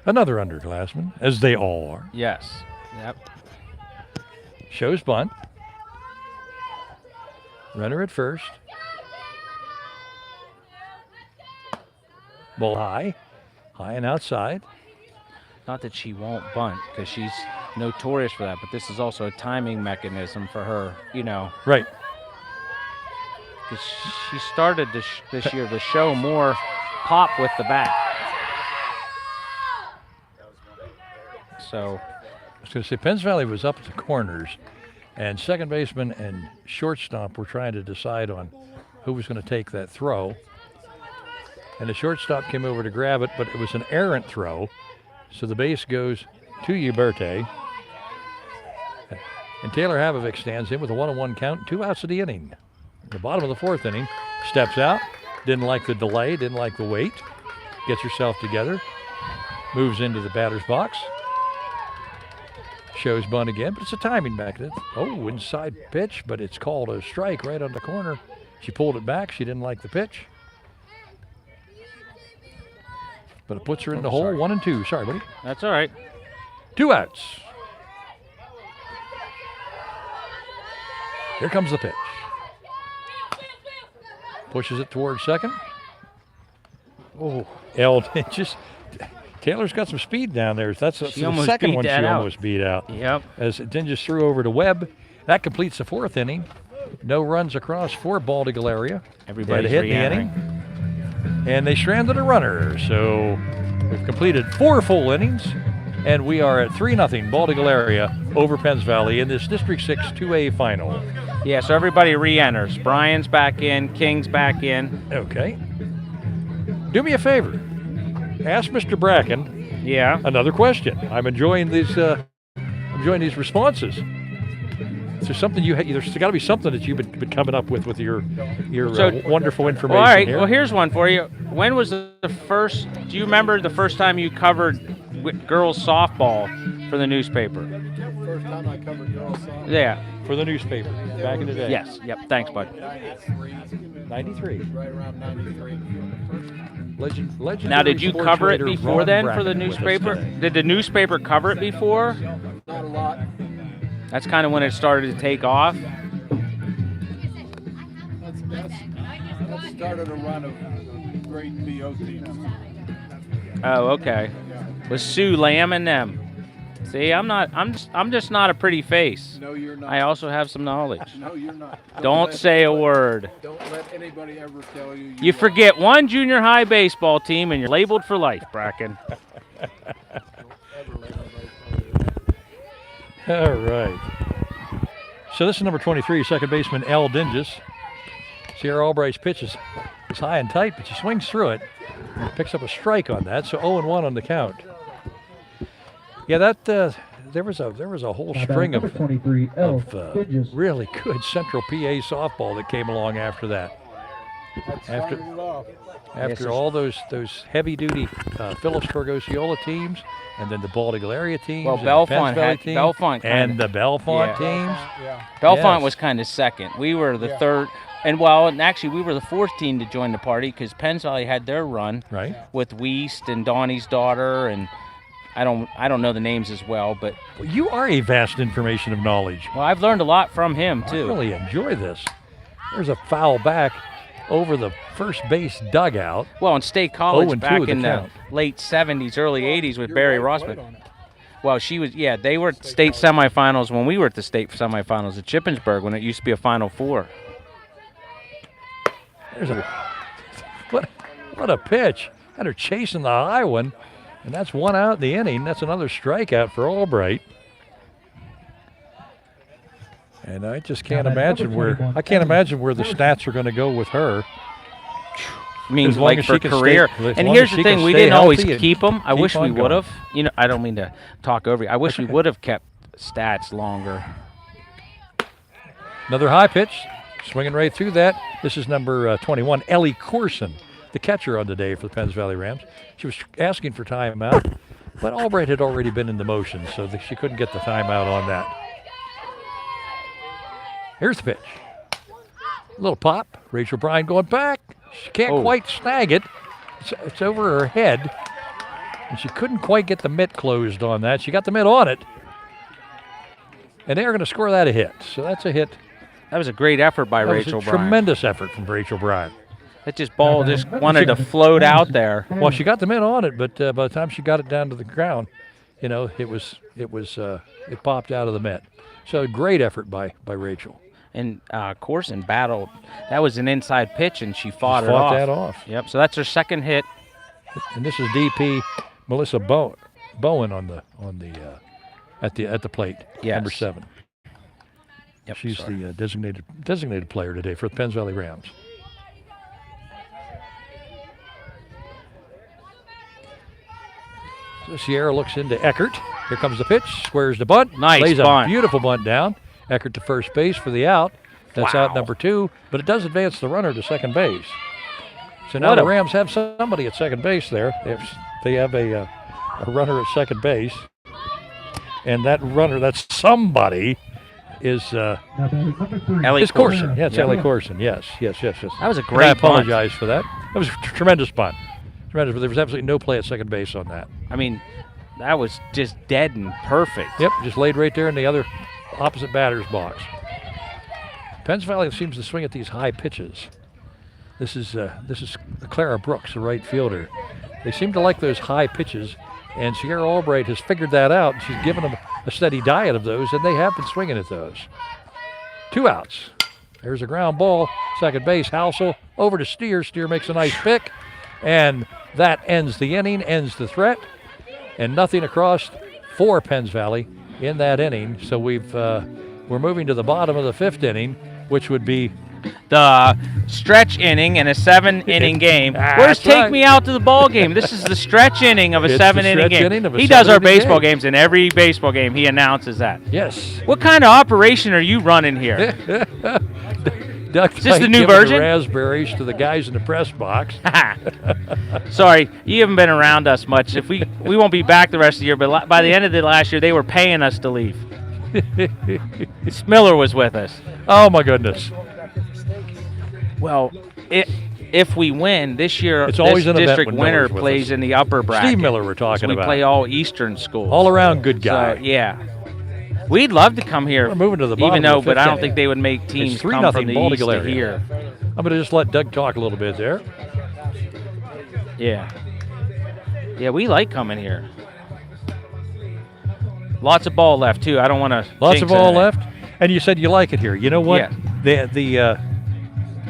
Another underclassman, as they all are. Yes. Yep. Shows bunt. Runner at first. Ball high. High and outside. Not that she won't bunt, because she's notorious for that, but this is also a timing mechanism for her, you know. Right. Because she started this year to show more pop with the bat. So I was going to say, Penns Valley was up at the corners, and second baseman and shortstop were trying to decide on who was going to take that throw. And the shortstop came over to grab it, but it was an errant throw. So the base goes to Uberte. And Taylor Habovic stands in with a 1-1 count, 2 outs of the inning. The bottom of the 4th inning, steps out, didn't like the delay, didn't like the wait, gets herself together, moves into the batter's box, shows bunt again, but it's a timing mechanism. Oh, inside pitch, but it's called a strike right on the corner. She pulled it back, she didn't like the pitch. But it puts her in the hole, 1-2. Sorry, buddy. that's all right. 2 outs. Here comes the pitch. Pushes it towards second. Oh, just Taylor's got some speed down there. That's the second one she almost beat out. Yep. As it then just threw over to Webb. That completes the 4th inning. No runs across for Baldy Galeria. Everybody's hit the inning. And they stranded a runner. So we've completed 4 full innings. And we are at 3-0 Baldy Galeria over Penns Valley in this District 6 2A final. Yeah, so everybody re-enters. Brian's back in, King's back in. Okay. Do me a favor. Ask Mr. Bracken another question. I'm enjoying these responses. Is there something there's got to be something that you've been coming up with your wonderful information all right, here. Well, here's one for you. When was the first, do you remember the first time you covered girls softball for the newspaper? First time I covered girls softball. Yeah. For the newspaper, back in the day. Yes, yep, thanks, bud. 93. Right around 93. Legendary Now, did you sports cover it writer before Ron then Bracken for the with us newspaper? today. Did the newspaper cover it before? Not a lot. That's kind of when it started to take off. That started a run of great BO teams. Oh, okay. With Sue Lamb and them. See, I'm just not a pretty face. No, you're not. I also have some knowledge. No, you're not. Don't say a word. Don't let anybody ever tell you. You forget one junior high baseball team and you're labeled for life, Bracken. All right. So this is number 23, second baseman Al Dinges. Sierra Albright's pitch is high and tight, but she swings through it. And picks up a strike on that, so 0-1 on the count. Yeah, that there was a whole string of 23, really good Central PA softball that came along after that. After all those heavy-duty Phillipsburg Osceola teams, and then the Baldy Galeria teams, Well, and Bellefonte the Penns Valley had teams, Bellefonte and the Bellefonte teams. Yeah. Bellefonte Yes. was kind of second. We were the third, and actually we were the 4th team to join the party because Penns Valley had their run Right. with Wiest and Donnie's daughter, and I don't know the names as well, but Well, you are a vast information of knowledge. well, I've learned a lot from him I too. really enjoy this. There's a foul back, over the first base dugout. Well, in State College 0-2 back the in the count. late 70s, early 80s with Barry Rossman. Well, she was, yeah, they were at state semifinals when we were at the state semifinals at Shippensburg when it used to be a Final Four. There's a what a pitch. Had her chasing the high one, and that's one out in the inning. That's another strikeout for Albright. And I just can't imagine where the stats are going to go with her. I mean, As long like as for she can career. stay- as And long here's as the she can thing, we stay didn't always healthy and keep them. I keep wish we on would going. have. You know, I don't mean to talk over you. I wish we would have kept stats longer. Another high pitch, swinging right through that. This is number 21, Ellie Corson, the catcher on the day for the Penns Valley Rams. She was asking for timeout, but Albright had already been in the motion, so she couldn't get the timeout on that. Here's the pitch. Little pop. Rachel Bryan going back. She can't quite snag it. It's over her head, and she couldn't quite get the mitt closed on that. She got the mitt on it, and they are going to score that a hit. So that's a hit. That was a great effort by That Rachel was a Bryan. tremendous effort from Rachel Bryan. That ball just wanted to float out there. Well, she got the mitt on it, but by the time she got it down to the ground, you know, it popped out of the mitt. So great effort by Rachel. And Corson battled. That was an inside pitch, and she fought that off. Yep. So that's her second hit. And this is DP Melissa Bowen at the plate. Yes. Number 7. Yep. She's the designated player today for the Penns Valley Rams. So Sierra looks into Eckert. Here comes the pitch. Squares the bunt. Nice Lays bunt. a beautiful bunt down. Eckert to first base for the out. That's out number 2, but it does advance the runner to second base. So now the Rams have somebody at second base there. They have a runner at second base. And that runner, that's somebody, is Ellie Corson. Yeah, it's Ellie Corson. Yes. That was a And great I apologize for that. That was a tremendous bunt. Tremendous, but there was absolutely no play at second base on that. I mean, that was just dead and perfect. Yep, just laid right there in the other opposite batter's box. Penns Valley seems to swing at these high pitches. This is Clara Brooks, the right fielder. They seem to like those high pitches, and Sierra Albright has figured that out. She's given them a steady diet of those, and they have been swinging at those. 2 outs. There's a ground ball, second base, Housel over to Steer. Steer makes a nice pick, and that ends the inning, ends the threat, and nothing across for Penns Valley in that inning. So we're moving to the bottom of the 5th inning, which would be the stretch inning in a 7-inning game. Where's That's Take right. Me Out to the Ball Game? This is the stretch inning of a It's the 7-inning stretch game. inning of a He does our 7-inning baseball game. games, in every baseball game he announces that. yes. What kind of operation are you running here? Duck Is this the Knight new giving version? raspberries to the guys in the press box. Sorry, you haven't been around us much. If we won't be back the rest of the year, but by the end of the last year, they were paying us to leave. Miller was with us. Oh my goodness. Well, if we win this year, It's always this an event district when winner Miller's with plays us. in the upper bracket. Steve Miller we're talking we about. play all Eastern schools. All around good guy. So, yeah. We'd love to come here. We're moving to the bottom even of though, the but I 5th don't inning. think they would make teams It's come 3-0 from the Bald east Eagle to area. here. I'm going to just let Doug talk a little bit there. Yeah. Yeah, we like coming here. Lots of ball left too. I don't want to. Lots of ball left, and you said you like it here. You know what? Yeah.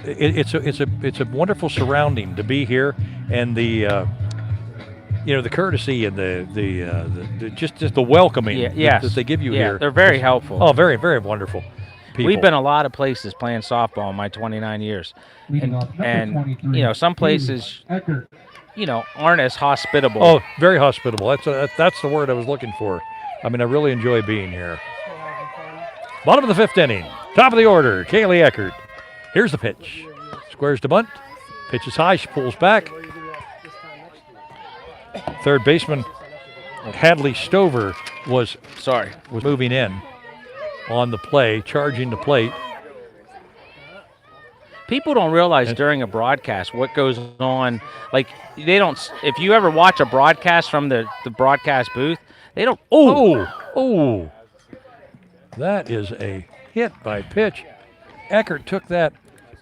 It's a wonderful surrounding to be here, and the courtesy and the just the welcoming that they give you here. They're very helpful. Oh, very, very wonderful people. We've been a lot of places playing softball in my 29 years, and some places aren't as hospitable. Oh, very hospitable. That's the word I was looking for. I mean, I really enjoy being here. Bottom of the 5th inning, top of the order, Kaylee Eckert. Here's the pitch. Squares to bunt. Pitch is high. She pulls back. Third baseman Hadley Stover was moving in on the play, charging the plate. People don't realize during a broadcast what goes on. Like, they don't. If you ever watch a broadcast from the broadcast booth, they don't. Oh! That is a hit by pitch. Eckert took that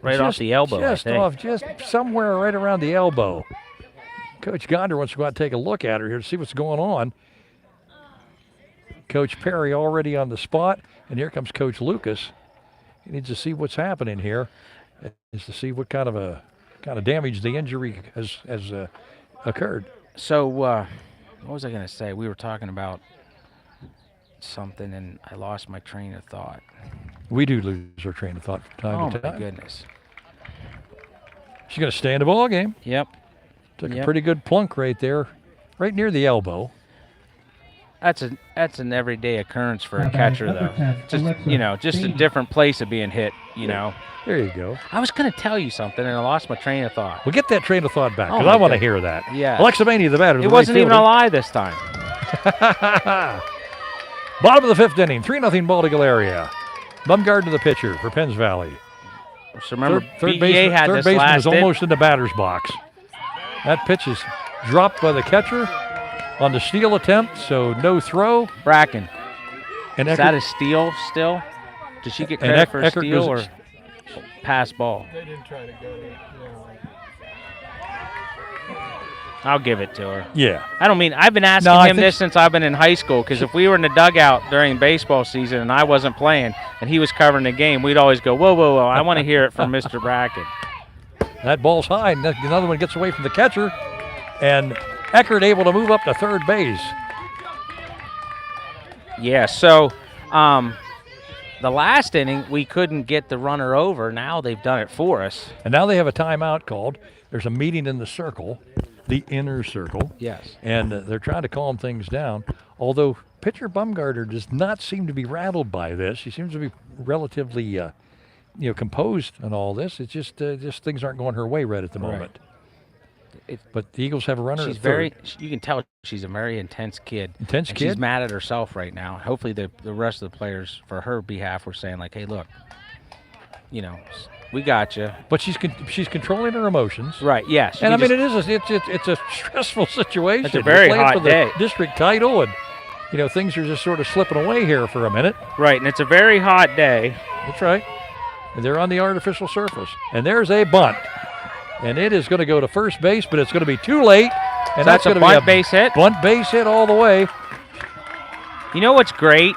right off the elbow, Just I think. off, just somewhere right around the elbow. Coach Gonder wants to go out and take a look at her here to see what's going on. Coach Perry already on the spot, and here comes Coach Lucas. He needs to see what's happening here, is to see what kind of damage the injury has occurred. So, what was I going to say? We were talking about something, and I lost my train of thought. We do lose our train of thought from time to time. Oh, my goodness. She's going to stay in the ball game. Yep. Took a pretty good plunk right there, right near the elbow. That's an everyday occurrence for a catcher, though. Just a different place of being hit, you know. There you go. I was going to tell you something, and I lost my train of thought. Well, get that train of thought back, because Oh, I my want to God. hear that. Yeah. Alexa Maney, the batter. It wasn't even a lie this time. Bottom of the 5th inning, 3-0 Bald Eagle area. Bumgard to the pitcher for Penns Valley. So remember, Third BEA had third this baseman last is almost in the batter's box. That pitch is dropped by the catcher on the steal attempt, so no throw. Bracken. And Is that a steal still? Did she get credit for a Eckert steal goes- or pass ball? They didn't try to go to, I'll give it to her. Yeah. I've been asking him this since I've been in high school, because if we were in the dugout during baseball season and I wasn't playing and he was covering the game, we'd always go, whoa, whoa, whoa, I want to hear it from Mr. Bracken. That ball's high, and another one gets away from the catcher, and Eckert able to move up to third base. Yeah, so the last inning, we couldn't get the runner over. Now they've done it for us. And now they have a timeout called. There's a meeting in the circle, the inner circle. Yes. And they're trying to calm things down. Although pitcher Bumgarner does not seem to be rattled by this. He seems to be relatively, composed on all this. It's just things aren't going her way right at the moment. But the Eagles have a runner. She's at third. you can tell she's a very intense kid. Intense and kid? She's mad at herself right now. Hopefully the rest of the players, for her behalf, were saying like, hey, look, we got you. But she's controlling her emotions. Right, yes. And it's a stressful situation. It's a very You're playing hot for the day. district title, and things are just sort of slipping away here for a minute. Right, and it's a very hot day. That's right. And they're on the artificial surface. And there's a bunt. And it is going to go to first base, but it's going to be too late. And So that's going a to be bunt base hit? Bunt base hit all the way. You know what's great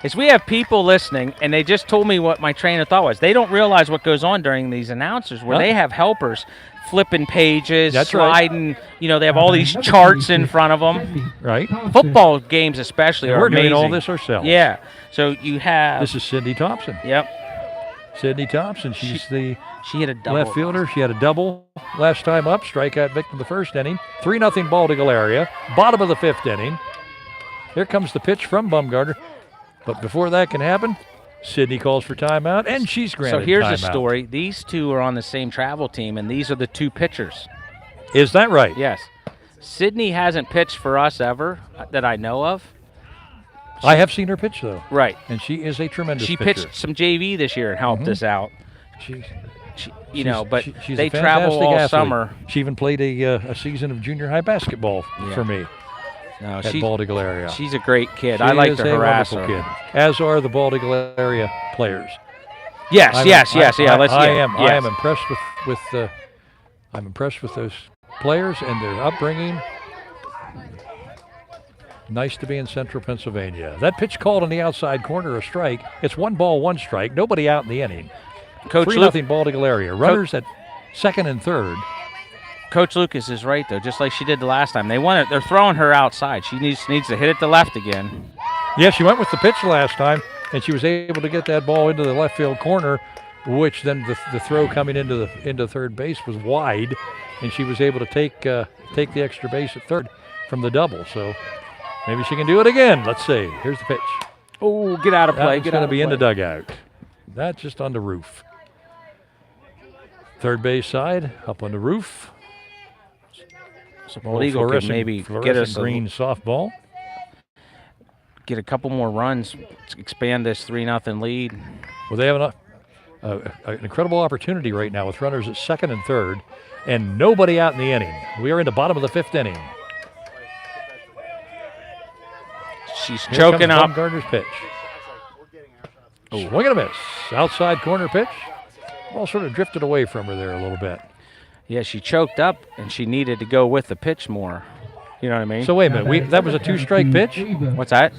is we have people listening, and they just told me what my train of thought was. They don't realize what goes on during these announcers where they have helpers flipping pages, That's right. sliding. They have all these charts in front of them. Right. Football games especially are We're amazing. doing all this ourselves. Yeah. So you have. This is Sydney Thompson. Yep. Sydney Thompson. She's the She hit a double. left fielder. She had a double last time up. Strikeout victim the first inning. 3-0 Bald Eagle area. Bottom of the 5th inning. Here comes the pitch from Bumgarner. But before that can happen, Sydney calls for timeout, and she's granted So here's timeout. the story. These two are on the same travel team, and these are the two pitchers. Is that right? Yes. Sydney hasn't pitched for us ever that I know of. I have seen her pitch, though. Right. And she is a tremendous She pitcher. pitched some JV this year and helped us out. She's But she's they a travel fantastic all athlete. summer. She even played a season of junior high basketball for me No, at Bald Eagle area. she's a great kid. She I like is to a harass wonderful her. kid, as are the Bald Eagle area players. Yes, I am Yes. impressed I'm impressed with those players and their upbringing. Nice to be in central Pennsylvania. That pitch called on the outside corner, a strike. It's 1-1 strike. Nobody out in the inning. Coach 3-0 Bald Eagle area. Runners at second and third. Coach Lucas is right though, just like she did the last time. They're throwing her outside. She needs to hit it to left again. Yeah, she went with the pitch last time, and she was able to get that ball into the left field corner, which then the throw coming into third base was wide, and she was able to take the extra base at third from the double. So maybe she can do it again. Let's see. Here's the pitch. Oh, get out of play. That's going to be in the dugout. That's just on the roof. Third base side, up on the roof. So Bald Eagle could maybe get us green softball. get a couple more runs, expand this 3-0 lead. Well, they have an incredible opportunity right now with runners at second and third and nobody out in the inning. We are in the bottom of the 5th inning. She's Here choking comes up. Bumgarner's pitch. Swing and a miss. Outside corner pitch. Ball sort of drifted away from her there a little bit. Yeah, she choked up and she needed to go with the pitch more. You know what I mean? So wait a minute, that was a 2-strike pitch? What's that?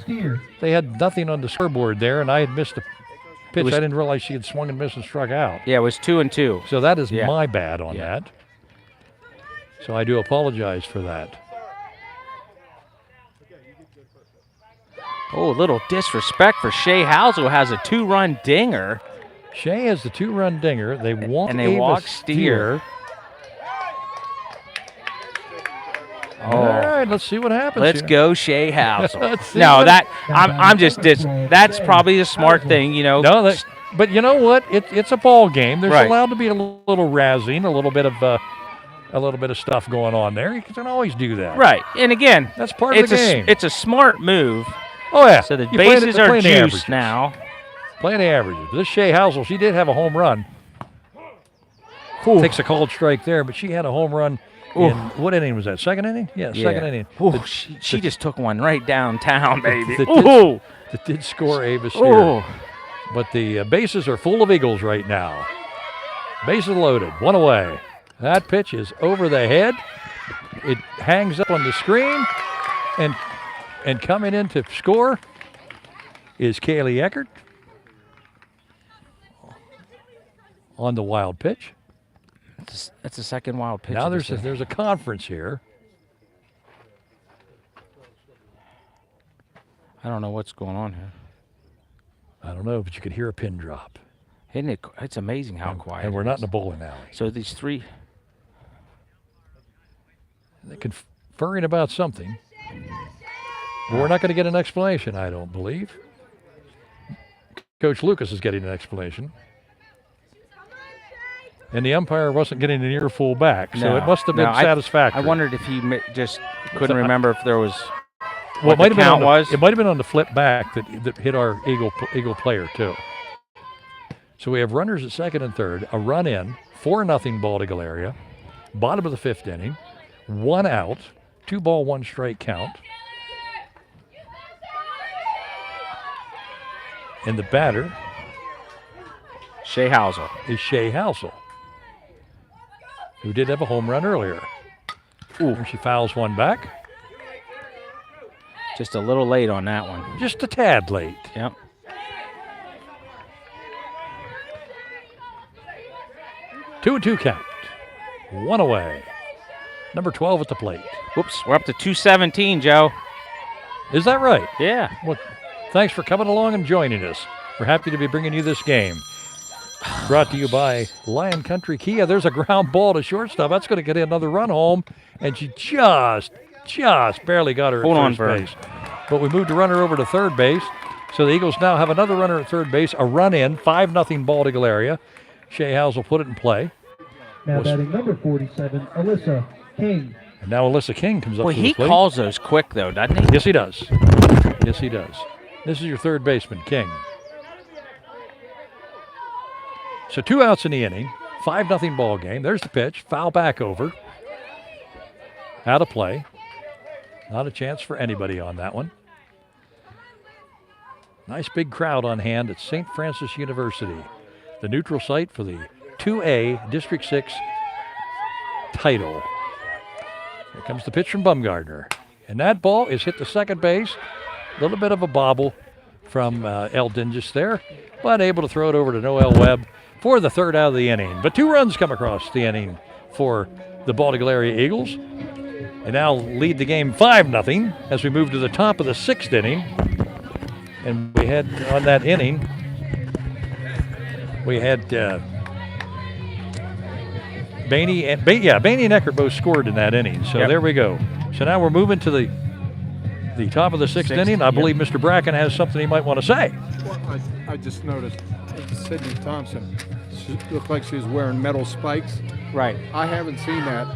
They had nothing on the scoreboard there, and I had missed a pitch. I didn't realize she had swung and missed and struck out. Yeah, it was 2-2. So that is my bad on that. So I do apologize for that. Oh, a little disrespect for Shay House, who has a 2-run dinger. Shay has the 2-run dinger. They walk and they Ava walk Steer. Oh. All right, let's see what happens. Let's here. go, Shay House. No, that's probably a smart thing, you know. No, but you know what? It's a ball game. There's Right. allowed to be a little razzing, a little bit of stuff going on there. You can always do that. Right, and again, that's part of the game. It's a smart move. Oh yeah. So the bases are juiced now. Playing the averages. This Shay Housel, she did have a home run. Takes a called strike there, but she had a home run. In, what inning was that? Second inning? Yeah, second inning. She just took one right downtown, baby. That did score Ava Steer. But the bases are full of Eagles right now. Bases loaded, one away. That pitch is over the head. It hangs up on the screen, and coming in to score is Kaylee Eckert on the wild pitch. That's the second wild pitch. Now there's a conference here. I don't know what's going on here. I don't know, but you could hear a pin drop. Isn't it? It's amazing how quiet. And we're not in a bowling alley. So these three. They're conferring about something. But we're not going to get an explanation, I don't believe. Coach Lucas is getting an explanation. And the umpire wasn't getting an earful back, so it must have been satisfactory. I wondered if he just couldn't remember if there was what the count was. It might have been on the flip back that hit our Eagle player, too. So we have runners at second and third, a run in, 4-0 Bald Eagle area, bottom of the 5th inning, 1 out, 2 ball, 1 strike count. And the batter Shay Housel. Is Shay Housel, who did have a home run earlier. And she fouls one back. Just a little late on that one. Just a tad late. Yep. Two and 2 count. 1 away. Number 12 at the plate. Whoops, we're up to 217, Joe. Is that right? Yeah. Well, thanks for coming along and joining us. We're happy to be bringing you this game. Brought to you by Lion Country Kia. There's a ground ball to shortstop. That's going to get another run home, and she just barely got her at first base. But we moved the runner over to third base, so the Eagles now have another runner at third base, a run in, 5-0 Bald Eagle area. Shay House will put it in play. Now batting number 47, Alyssa King. And now Alyssa King comes up to the plate. He calls those quick, though, doesn't he? Yes, he does. Yes, he does. This is your third baseman, King. So 2 outs in the inning, 5-0 ball game. There's the pitch, foul back over. Out of play. Not a chance for anybody on that one. Nice big crowd on hand at St. Francis University, the neutral site for the 2A District 6 title. Here comes the pitch from Bumgardner. And that ball is hit to second base. A little bit of a bobble from Eldon just there, but able to throw it over to Noel Webb for the third out of the inning. But 2 runs come across the inning for the Bald Eagle area Eagles. And now lead the game 5-0 as we move to the top of the 6th inning. And we had on that inning, we had Bainey and Eckert both scored in that inning. So there we go. So now we're moving to the top of the 6th inning. I believe Mr. Bracken has something he might want to say. Well, I just noticed Sydney Thompson. She looked like she was wearing metal spikes. Right. I haven't seen that.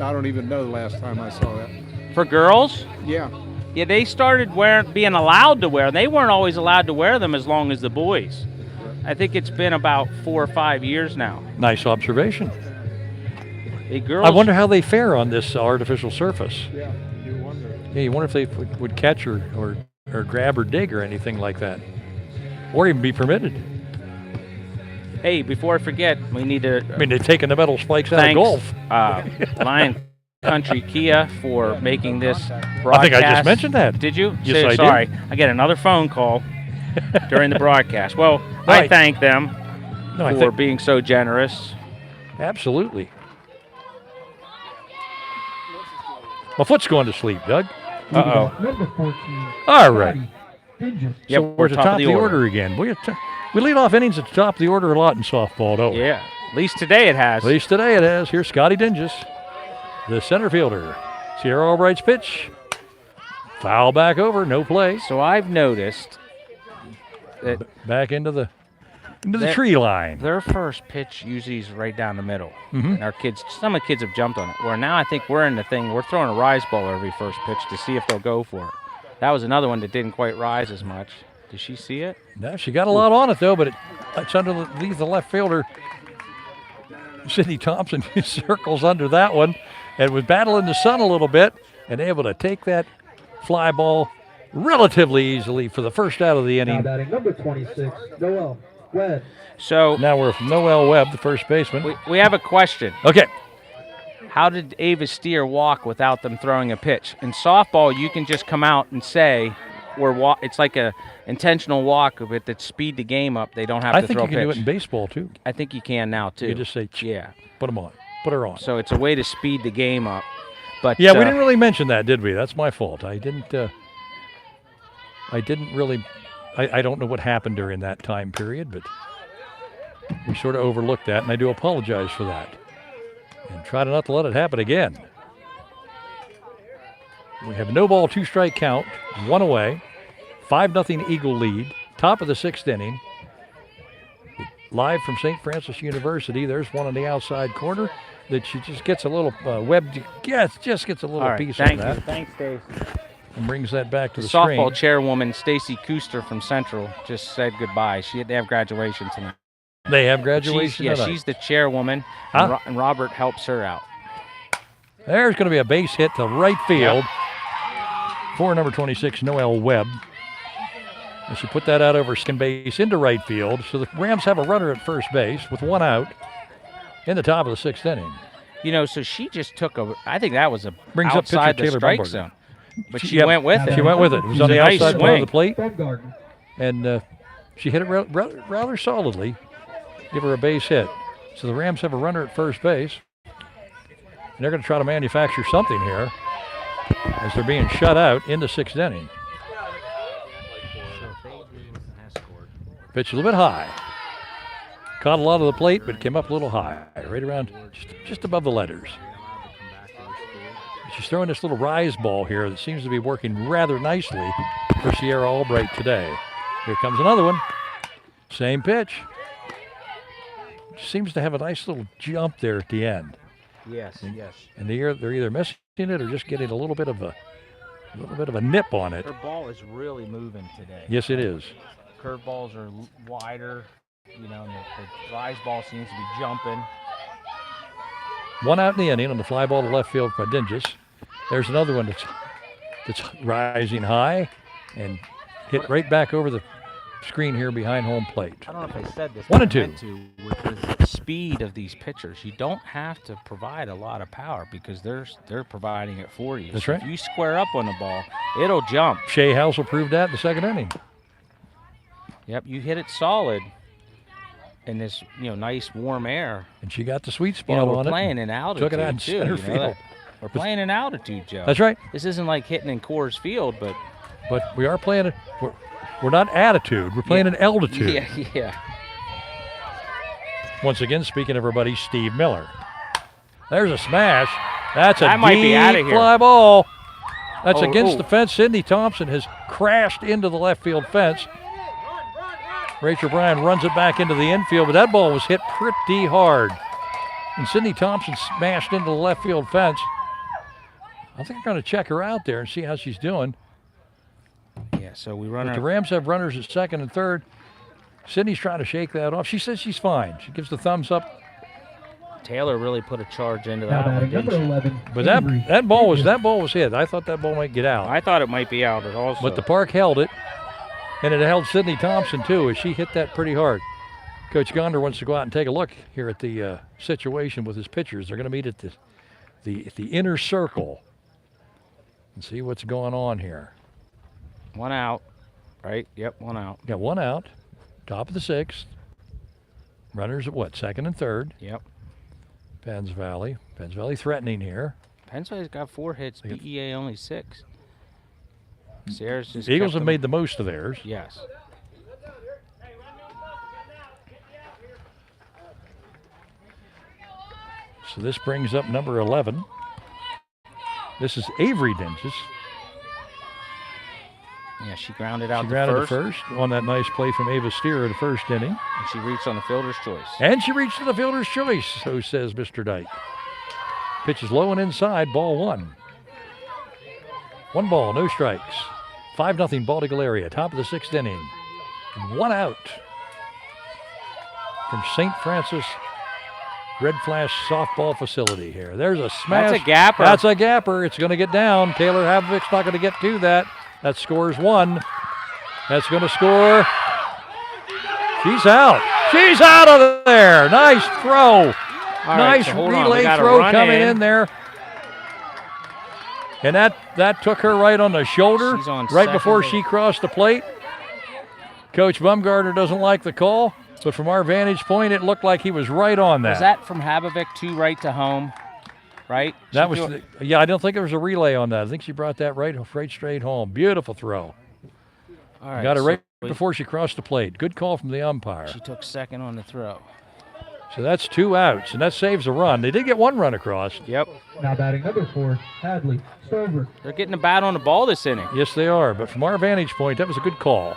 I don't even know the last time I saw that. For girls? Yeah. Yeah, they started being allowed to wear. They weren't always allowed to wear them as long as the boys. I think it's been about 4 or 5 years now. Nice observation. Hey, girls. I wonder how they fare on this artificial surface. Yeah, you wonder. Yeah, you wonder if they would catch or grab or dig or anything like that. Or even be permitted. Hey, before I forget, we need to I mean, they're taking the metal spikes out of thanks golf. Lion Country Kia for making this broadcast. I think I just mentioned that. Did you? Yes, I did. Sorry. I get another phone call during the broadcast. Well, I Right. thank them No, I for think being so generous. absolutely. My foot's going to sleep, Doug. Uh-oh. Number 14. All right. Dinges. Yep, So we're at the top of the order again. We lead off innings at the top of the order a lot in softball, don't we? Yeah. At least today it has. At least today it has. Here's Scotty Dinges, the center fielder. Sierra Albright's pitch. Foul back over, no play. So I've noticed that Back into the tree line. their first pitch usually is right down the middle. Mhm. And some of the kids have jumped on it. Where now I think we're in the thing, we're throwing a rise ball every first pitch to see if they'll go for it. That was another one that didn't quite rise as much. Did she see it? No, she got a lot on it though, but it's underneath the left fielder. Sydney Thompson circles under that one and was battling the sun a little bit and able to take that fly ball relatively easily for the first out of the Now inning. batting number 26, Noel Webb. So Now we're with Noel Webb, the first baseman. we have a question. Okay. How did Ava Steer walk without them throwing a pitch? In softball, you can just come out and say it's like a intentional walk of it that speed the game up. They don't have I to think throw you a can do it pitch. in baseball too. I think you can now too. You just say, yeah. put them on, put her on. So it's a way to speed the game up. But Yeah, we didn't really mention that, did we? That's my fault. I didn't really. I don't know what happened during that time period, but we sort of overlooked that, and I do apologize for that. And try to not to let it happen again. We have a no ball, 2-strike count, 1 away, 5-0 Eagle lead, top of the 6th inning. Live from St. Francis University, there's one on the outside corner that she just gets a little just gets a little All right, piece thank of you. that Thanks, Dave. and brings that back to The the softball screen. chairwoman, Stacy Kuster from Central, just said goodbye. They have graduation tonight. They have graduation tonight. She's the chairwoman, Huh? and Robert helps her out. There's going to be a base hit to right field for number 26, Noel Webb. And she put that out over second base into right field. So the Rams have a runner at first base with 1 out in the top of the 6th inning. You know, so she just took I think that was Brings up pitcher outside the Taylor strike Bumgarner. zone. But she Yep. went with it. She went with it. It was on the Nice outside part of swing. the plate, Bumgarner. and she hit it rather solidly. Give her a base hit. So the Rams have a runner at first base. And they're going to try to manufacture something here as they're being shut out in the 6th inning. Pitch a little bit high. Caught a lot of the plate, but came up a little high, right around just above the letters. She's throwing this little rise ball here that seems to be working rather nicely for Sierra Albright today. Here comes another one. Same pitch. Seems to have a nice little jump there at the end. Yes, yes. And they're either missing it or just getting a little bit of a nip on it. Her ball is really moving today. Yes, it is. Curveballs are wider, and the rise ball seems to be jumping. 1 out in the inning on the fly ball to left field by Dinges. There's another one that's rising high and hit right back over the screen here behind home plate. I don't know if I said this. 1 but and 2. I meant to, with the speed of these pitchers, you don't have to provide a lot of power because they're providing it for you. That's So right. If you square up on the ball, it'll jump. Shea Housel proved that in the 2nd inning. Yep, you hit it solid in this nice warm air. And she got the sweet spot We're on it. playing in altitude Took it out in too. center you know field. that. We're playing in altitude, Joe. That's right. This isn't like hitting in Coors Field, but But we are playing it. We're not attitude. We're playing in altitude. yeah. Once again, speaking of our buddy Steve Miller. There's a smash. That's a That might be outta deep here. fly ball. That's Oh, against oh. the fence. Sydney Thompson has crashed into the left field fence. Rachel Bryan runs it back into the infield, but that ball was hit pretty hard. And Sydney Thompson smashed into the left field fence. I think they're going to check her out there and see how she's doing. Yeah, so we run But our the Rams have runners at second and third. Sydney's trying to shake that off. She says she's fine. She gives the thumbs up. Taylor really put a charge into Now that one, batting didn't number she? 11. But Avery. that ball was hit. I thought that ball might get out. I thought it might be out also. But the park held it, and it held Sydney Thompson too, as she hit that pretty hard. Coach Gonder wants to go out and take a look here at the situation with his pitchers. They're going to meet at the inner circle and see what's going on here. 1 out, right? Yep, 1 out. Got 1 out, top of the 6th. Runners at what, 2nd and 3rd? Yep. Penns Valley threatening here. Penns Valley's got 4 hits, BEA only 6. Sierra's just Eagles kept have them- made the most of theirs. Yes. So this brings up number 11. This is Avery Dinges. Yeah, she grounded out She the grounded to first, first on that nice play from Ava Steer in the first inning. and she reached on the fielder's choice. And she reached to the fielder's choice, so says Mr. Dyke. Pitch is low and inside, ball 1. 1 ball, no strikes. 5-0 Baltic area, top of the 6th inning. 1 out from St. Francis Red Flash softball facility here. There's a smash. That's a gapper. That's a gapper. It's going to get down. Taylor Havovic's not going to get to that. That scores 1. That's going to score. She's out. She's out of there. Nice throw. All right, Nice so hold on. We relay got a throw run coming in there. And that took her right on the shoulder, She's on right before second. she crossed the plate. Coach Bumgarner doesn't like the call, but from our vantage point, it looked like he was right on that. Was that from Habovic to right to home? Right? That She was, threw- yeah, I don't think there was a relay on that. I think she brought that right straight home. Beautiful throw. All right, Got her so right before she crossed the plate. Good call from the umpire. she took second on the throw. So that's 2 outs, and that saves a run. They did get 1 run across. Yep. Now batting number 4, Hadley Stover. They're getting a bat on the ball this inning. Yes, they are. But from our vantage point, that was a good call.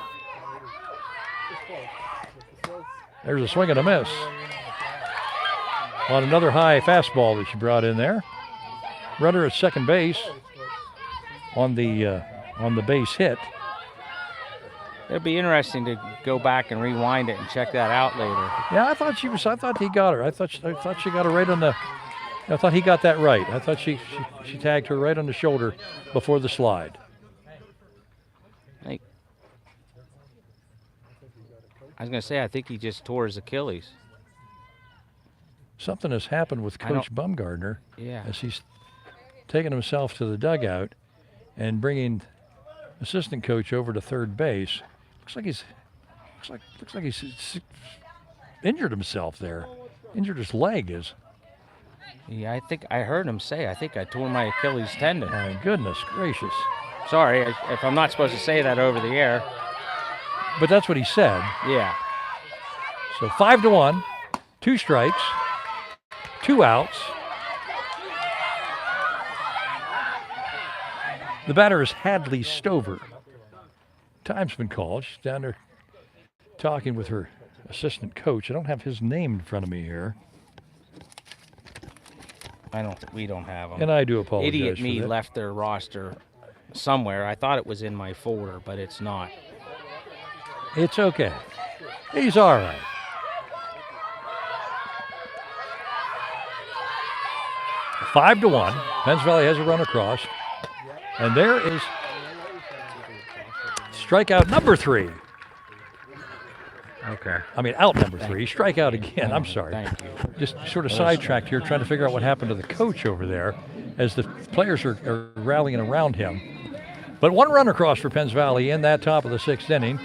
There's a swing and a miss on another high fastball that she brought in there. Runner at second base on the base hit. It'll be interesting to go back and rewind it and check that out later. Yeah, I thought he got her. I thought she got her right on the. I thought he got that right. I thought she tagged her right on the shoulder before the slide. I was going to say, I think he just tore his Achilles. Something has happened with I Coach Bumgarner Yeah. as he's taking himself to the dugout and bringing assistant coach over to third base. Looks like he's injured himself there. Injured his leg is. Yeah, I think I heard him say, I think I tore my Achilles tendon. My goodness gracious. Sorry if I'm not supposed to say that over the air. But that's what he said. Yeah. So 5-1, 2 strikes, 2 outs. The batter is Hadley Stover. Time's been called. She's down there talking with her assistant coach. I don't have his name in front of me here, We don't have them. and I do apologize Idiot for me that. left their roster somewhere. I thought it was in my folder, but it's not. It's okay. He's all right. Five to 1. Penns Valley has a run across. And there is strikeout number 3. Okay. I mean, out number 3. Strikeout again. I'm sorry. Thank you. Just sort of sidetracked here, trying to figure out what happened to the coach over there as the players are rallying around him. But 1 run across for Penns Valley in that top of the 6th inning.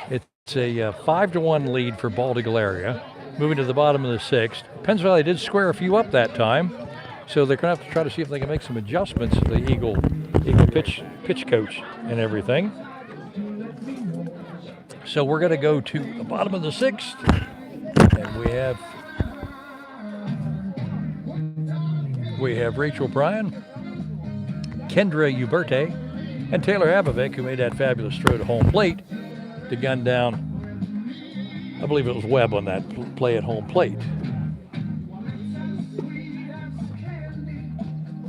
It's a 5-1 lead for Bald Eagle area. Moving to the bottom of the 6th. Penns Valley did square a few up that time, so they're going to have to try to see if they can make some adjustments to the Eagle pitch coach and everything. So we're going to go to the bottom of the 6th, and we have Rachel Bryan, Kendra Uberte, and Taylor Habovic, who made that fabulous throw to home plate to gun down, I believe it was Webb on that play at home plate.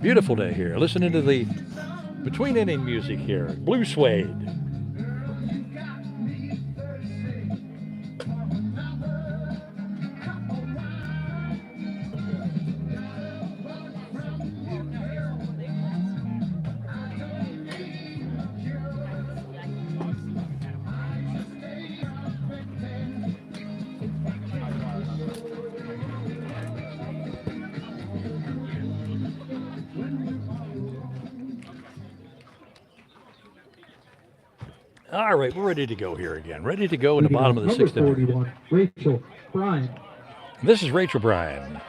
Beautiful day here. Listening to the between inning music here. Blue Suede. All right, we're ready to go here again. Ready to go in the bottom of the Number 6th inning. 41, Rachel Bryan. This is Rachel Bryan.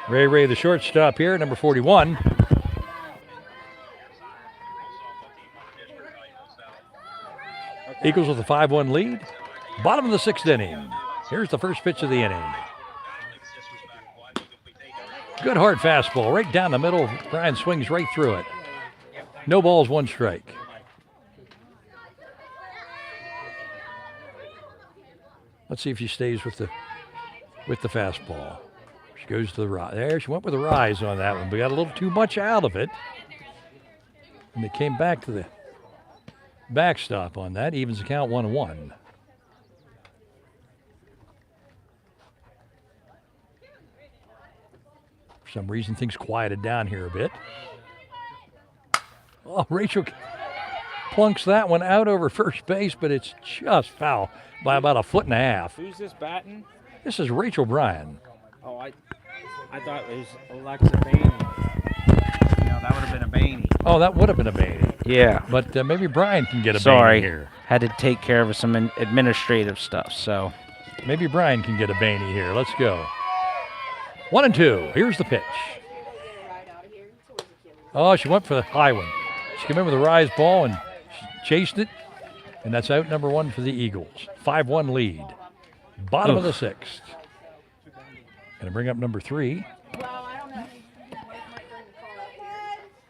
Ray, the shortstop here, number 41. Eagles with a 5-1 lead. Bottom of the 6th inning. Here's the first pitch of the inning. Good hard fastball right down the middle. Bryan swings right through it. No balls, 1 strike. Let's see if she stays with the fastball. She goes to the rise. There, she went with a rise on that one, but got a little too much out of it. And they came back to the backstop on that. Evens the count 1-1. For some reason, things quieted down here a bit. Oh, Rachel plunks that one out over first base, but it's just foul by about 1.5 feet. Who's this batting? This is Rachel Bryan. Oh, I thought it was Alexa Bainey. No, that would have been a Bainey. Oh, that would have been a Bainey. Yeah. But maybe Bryan can get a Sorry, Bainey here. had to take care of some administrative stuff, so. Maybe Bryan can get a Bainey here. Let's go. 1-2. Here's the pitch. Oh, she went for the high one. She came in with a rise ball and she chased it. And that's out number 1 for the Eagles. 5-1 lead. Bottom of the 6th. Going to bring up number 3. Well, I don't know if he might bring the car up here.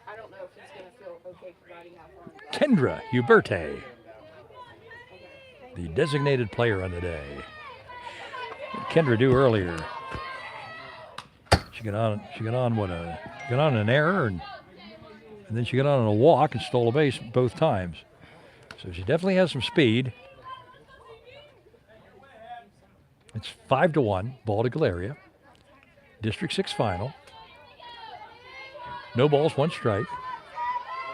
I don't know if he's going to feel okay providing that for him. Kendra Uberte, the designated player on the day. What did Kendra do earlier? She got on an error and then she got on a walk and stole a base both times. So she definitely has some speed. It's 5-1, ball to Galeria. District 6 final. No balls, 1 strike.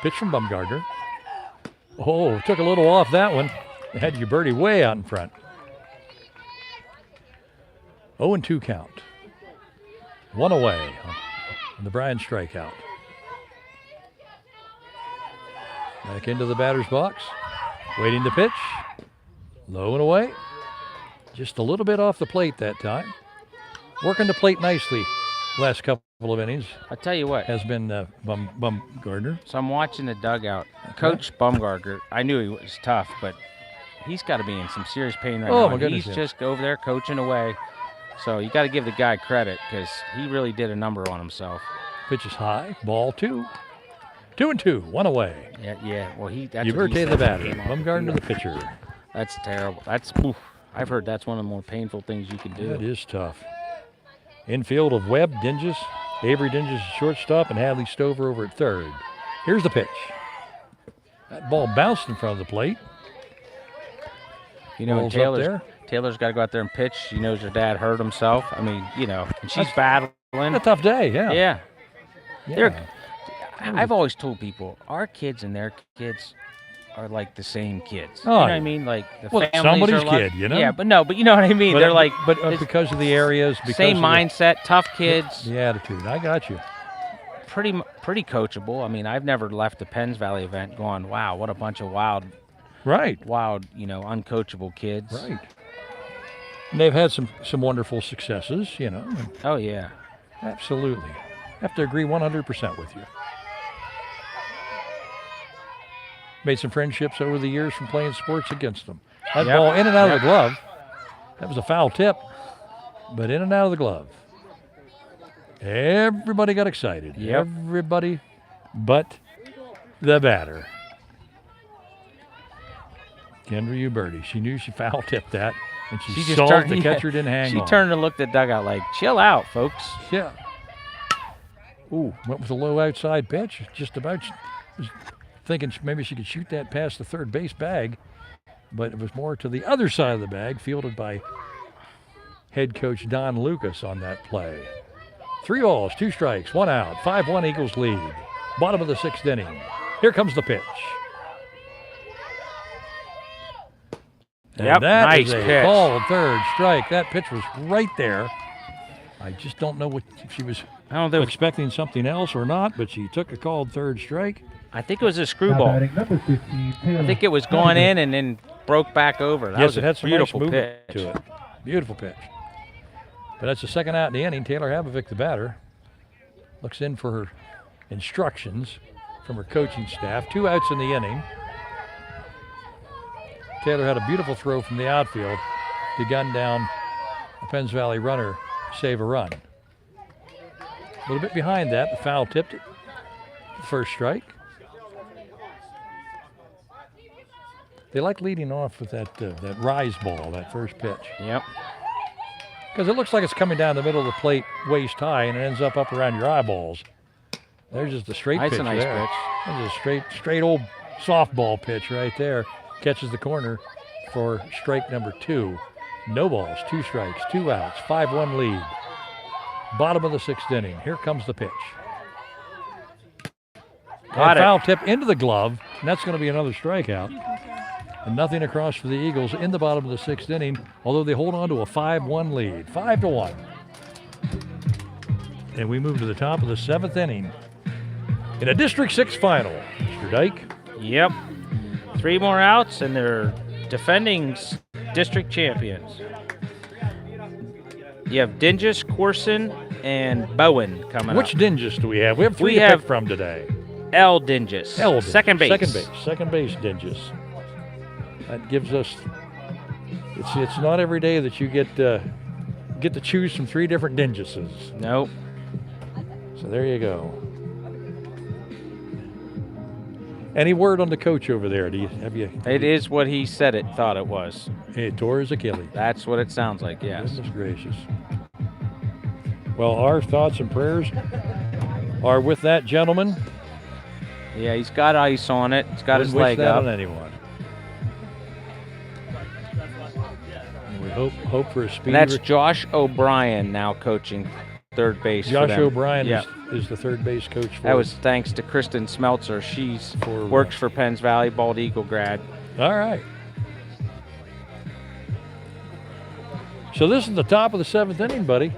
Pitch from Bumgardner. Oh, took a little off that one. They had Uberti way out in front. 0-2 count. 1 away on the Bryan strikeout. Back into the batter's box. Waiting to pitch. Low and away. Just a little bit off the plate that time. Working the plate nicely last couple of innings. I'll tell you what. Has been Bumgardner. So I'm watching the dugout. Coach Bumgardner, I knew he was tough, but he's got to be in some serious pain right now. My goodness. He's just over there coaching away. So you got to give the guy credit because he really did a number on himself. Pitch is high. Ball 2. 2-2. 1 away. Yeah. Well, that's Uberte the batter. Bumgardner the pitcher. That's terrible. I've heard that's one of the more painful things you can do. That is tough. Infield of Webb, Dinges, Avery Dinges at shortstop, and Hadley Stover over at third. Here's the pitch. That ball bounced in front of the plate. You know, Taylor's got to go out there and pitch. She knows her dad hurt himself. I mean, and she's battling. A tough day, yeah. Yeah. I've always told people, our kids and their kids are like the same kids. Oh, you know what I mean? Like the families somebody's are like, kid, you know? Yeah, but you know what I mean? They're like because of the areas, because same of mindset, tough kids. The attitude. I got you. Pretty coachable. I mean, I've never left the Penns Valley event going, wow, what a bunch of wild, uncoachable kids. Right. And they've had some wonderful successes, Oh, yeah. Absolutely. Have to agree 100% with you. Made some friendships over the years from playing sports against them. That ball in and out of the glove. That was a foul tip, but in and out of the glove. Everybody got excited. Yep. Everybody but the batter. Kendra Uberti. She knew she foul tipped that, and she saw the catcher didn't hang on. She turned and looked at the dugout like, chill out, folks. Yeah. Ooh, went with a low outside pitch. Just about was thinking maybe she could shoot that past the third base bag, but it was more to the other side of the bag, fielded by head coach Don Lucas on that play. 3 balls, 2 strikes, 1 out, 5-1 Eagles lead. Bottom of the 6th inning. Here comes the pitch. And that nice is a pitch. called third strike. That pitch was right there. I just don't know if she was I don't know. expecting something else or not, but she took a called third strike. I think it was a Now screwball. batting number 15, Taylor. I think it was going in and then broke back over. That Yes, was it a had some beautiful nice movement pitch. to it. Beautiful pitch. But that's the second out in the inning. Taylor Havovic, the batter, looks in for her instructions from her coaching staff. 2 outs in the inning. Taylor had a beautiful throw from the outfield to gun down a Penns Valley runner, save a run. A little bit behind that, the foul tipped it. First strike. They like leading off with that rise ball, that first pitch. Yep. Because it looks like it's coming down the middle of the plate waist high and it ends up around your eyeballs. There's just a straight That's pitch a nice there. pitch. There's a straight old softball pitch right there. Catches the corner for strike number 2. No balls, 2 strikes, 2 outs, 5-1 lead. Bottom of the 6th inning. Here comes the pitch. Got And it. foul tip into the glove, and that's going to be another strikeout. And nothing across for the Eagles in the bottom of the 6th inning, although they hold on to a 5-1 lead, 5-1. And we move to the top of the 7th inning in a District 6 final. Mr. Dyke. Yep. 3 more outs, and they're defending district champions. You have Dingus, Corson, and Bowen coming Which up. Dingus do we have? We have 3 We to have pick from today. L. Dingus. L. Dingus. Second base. Second base Dingus. That gives us. It's not every day that you get to choose from 3 different Dinguses. Nope. So there you go. Any word on the coach over there? Have you? It is what he said it thought it was. He tore his Achilles. That's what it sounds like, yes. Goodness gracious. Well, our thoughts and prayers are with that gentleman. Yeah, he's got ice on it. He's got his Wouldn't wish leg that up. on anyone. And we hope for a speedy. And that's Josh O'Brien now coaching third base for Josh them. O'Brien Yeah. is the third base coach for. That was thanks to Kristen Smeltzer. She's For, works for Penns Valley, Bald Eagle grad. All right. So this is the top of the 7th inning, buddy.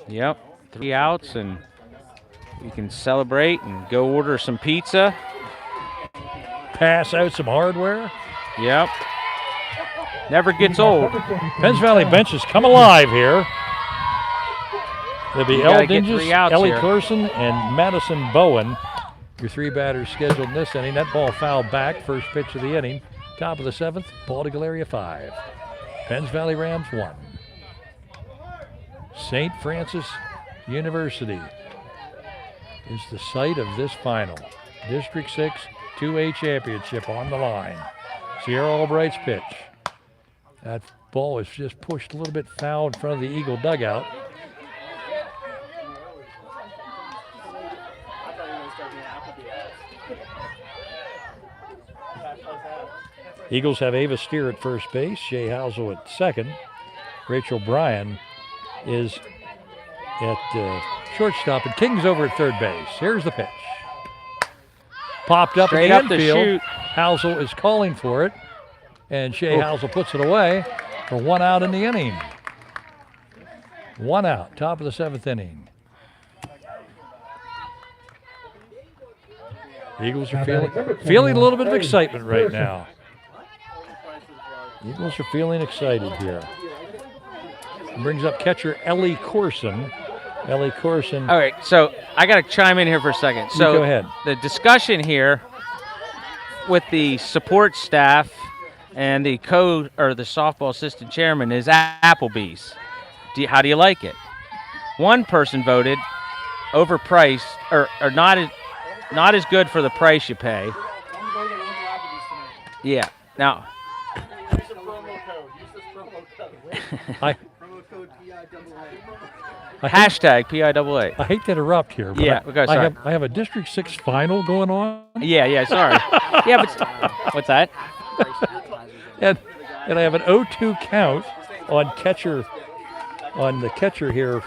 Yep. 3 outs, and we can celebrate and go order some pizza. Pass out some hardware. Yep. Never gets old. Penns Valley benches come alive here. There'll be You El gotta get Dingus, 3 outs Ellie here. Corson, and Madison Bowen. Your 3 batters scheduled in this inning. That ball fouled back. First pitch of the inning. Top of the 7th, Bald Eagle area 5. Penns Valley Rams 1. St. Francis University is the site of this final. District 6 2A championship on the line. Sierra Albright's pitch. That ball is just pushed a little bit foul in front of the Eagle dugout. Eagles have Ava Steer at first base, Shay Housel at second. Rachel Bryan is at shortstop, and King's over at third base. Here's the pitch. Popped up Straight in the up the infield. chute. Housel is calling for it, and Shay Housel puts it away for 1 out in the inning. 1 out, top of the 7th inning. Eagles are feeling a little bit of excitement right now. Eagles are feeling excited here. Brings up catcher Ellie Corson. Ellie Corson. All right, so I got to chime in here for a second. So go ahead. The discussion here with the support staff and the the softball assistant chairman is Applebee's. How do you like it? One person voted overpriced or not as good for the price you pay. Yeah. Now. Use the promo code. Use this promo code. I Promo code Hashtag PIAA. I hate to interrupt here, but Yeah, okay, sorry. I have a District 6 final going on, Yeah, sorry. Yeah, but what's that? and I have an 0-2 count on the catcher here.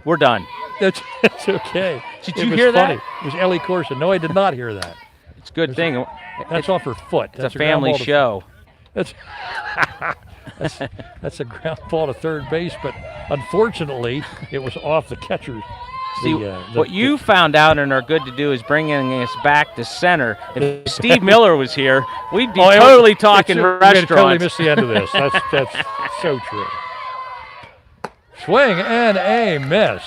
We're done. That's okay. Did It you was hear that? funny. It was Ellie Corson. No, I did not hear that. It's a good thing. That's off her foot. It's a family show. That's That's a ground ball to third base, but unfortunately, it was off the catcher. See, what you found out and are good to do is bringing us back to center. If Steve Miller was here, we'd be totally talking restaurants. We totally missed the end of this. That's so true. Swing and a miss.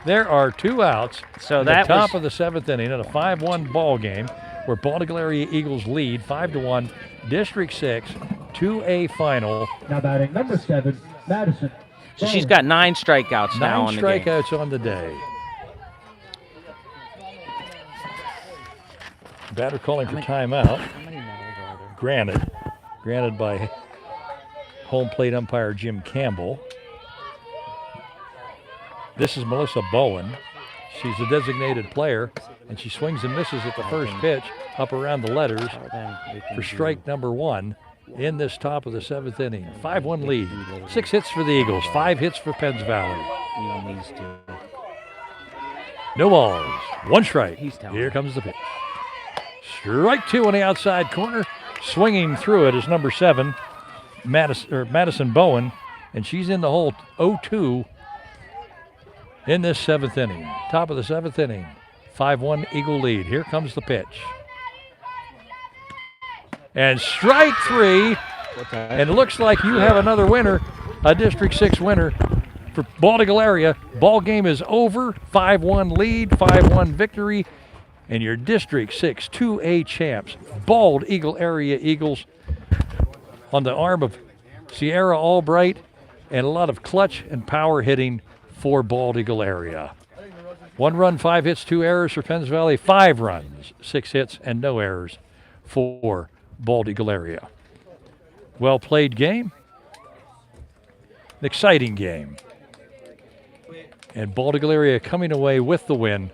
There are 2 outs. So at that the top was of the 7th inning in a 5-1 ball game where Baltic Area Eagles lead 5-1, District 6, 2A final. Now batting number 7, Madison. so she's got 9 strikeouts now 9 on the game. strikeouts on the day. Batter calling for timeout. How many medals are there? Granted by home plate umpire Jim Campbell. This is Melissa Bowen. She's a designated player, and she swings and misses at the first pitch up around the letters for strike number 1 in this top of the 7th inning. 5-1 lead. 6 hits for the Eagles, 5 hits for Penns Valley. No balls, 1 strike. Here comes the pitch. Strike 2 on the outside corner. Swinging through it is number 7, Madison Bowen, and she's in the hole 0-2 in this 7th inning. Top of the 7th inning. 5-1 Eagle lead. Here comes the pitch. And strike 3. And it looks like you have another winner, a District 6 winner for Baltic area. Ball game is over. 5-1 lead, 5-1 victory. And your District 6 2A champs, Bald Eagle area Eagles, on the arm of Sierra Albright, and a lot of clutch and power hitting for Bald Eagle area. 1 run, 5 hits, 2 errors for Penns Valley. 5 runs, 6 hits, and no errors for Bald Eagle area. Well played game. An exciting game. And Bald Eagle area coming away with the win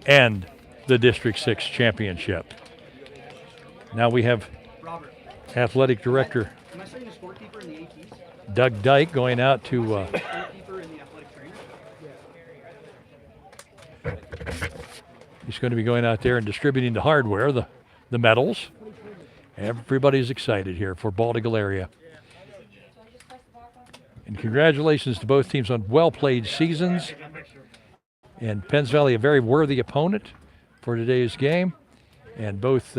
and the District 6 championship. Now we have Athletic Director Doug Dyke going out to he's going to be going out there and distributing the hardware, the medals. Everybody's excited here for Bald Eagle area. And congratulations to both teams on well-played seasons. And Penns Valley, a very worthy opponent for today's game. And both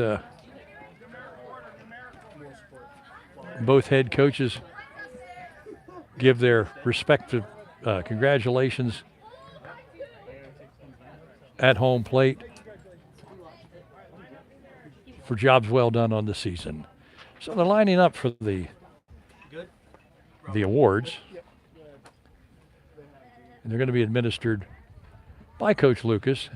head coaches give their respective congratulations at home plate for jobs well done on the season. So they're lining up for the awards. And they're going to be administered by Coach Lucas.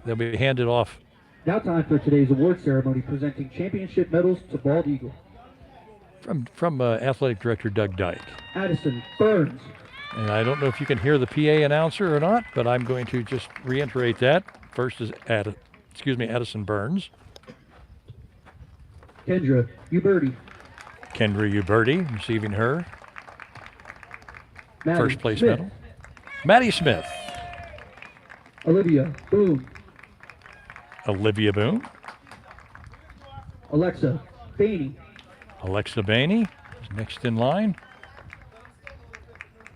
They'll be handed off. Now time for today's award ceremony, presenting championship medals to Bald Eagle. From Athletic Director Doug Dyke. Addison Burns. And I don't know if you can hear the PA announcer or not, but I'm going to just reiterate that. First is Addison Burns. Kendra Uberti. Kendra Uberti receiving her Maddie first place Smith. medal. Maddie Smith. Olivia Boone. Olivia Boone. Alexa Bainey. Alexa Bainey is next in line.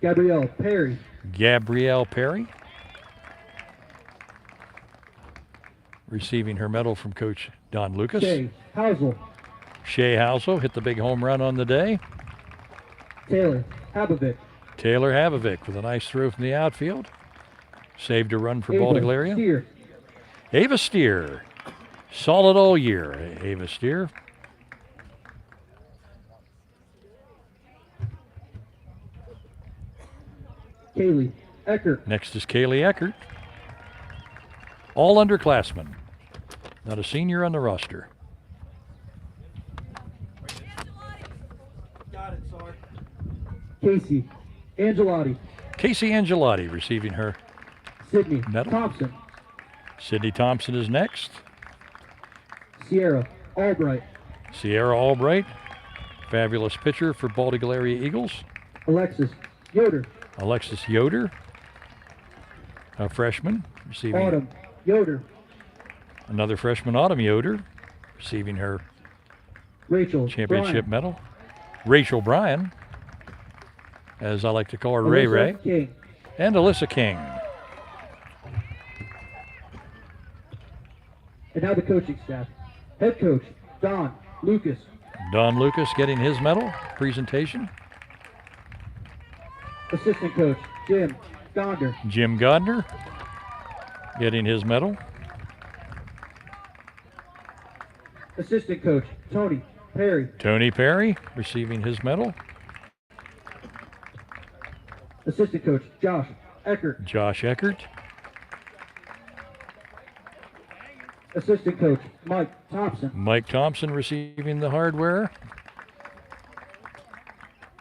Gabrielle Perry. Gabrielle Perry receiving her medal from Coach Don Lucas. Shay Housel. Shay Housel hit the big home run on the day. Taylor Habovic. Taylor Habovic with a nice throw from the outfield. Saved a run for Bald Eagle area. Steer. Ava Steer. Solid all year, Ava Steer. Kaylee Eckert. Next is Kaylee Eckert. All underclassmen. Not a senior on the roster. Casey Angelotti. Casey Angelotti receiving her Sydney medal. Thompson. Sydney Thompson is next. Sierra Albright. Sierra Albright, fabulous pitcher for Bald Eagle area Eagles. Alexis Yoder. Alexis Yoder, a freshman, receiving Autumn Yoder. another freshman, Autumn Yoder, receiving her Rachel championship Bryant. medal. Rachel Bryan, as I like to call her, Ray Alyssa Ray, King. and Alyssa King. And now the coaching staff. Head coach, Don Lucas. Don Lucas getting his medal presentation. Assistant coach, Jim Gonder. Jim Godner getting his medal. Assistant coach, Tony Perry. Tony Perry receiving his medal. Assistant coach, Josh Eckert. Josh Eckert. Assistant coach, Mike Thompson. Mike Thompson receiving the hardware.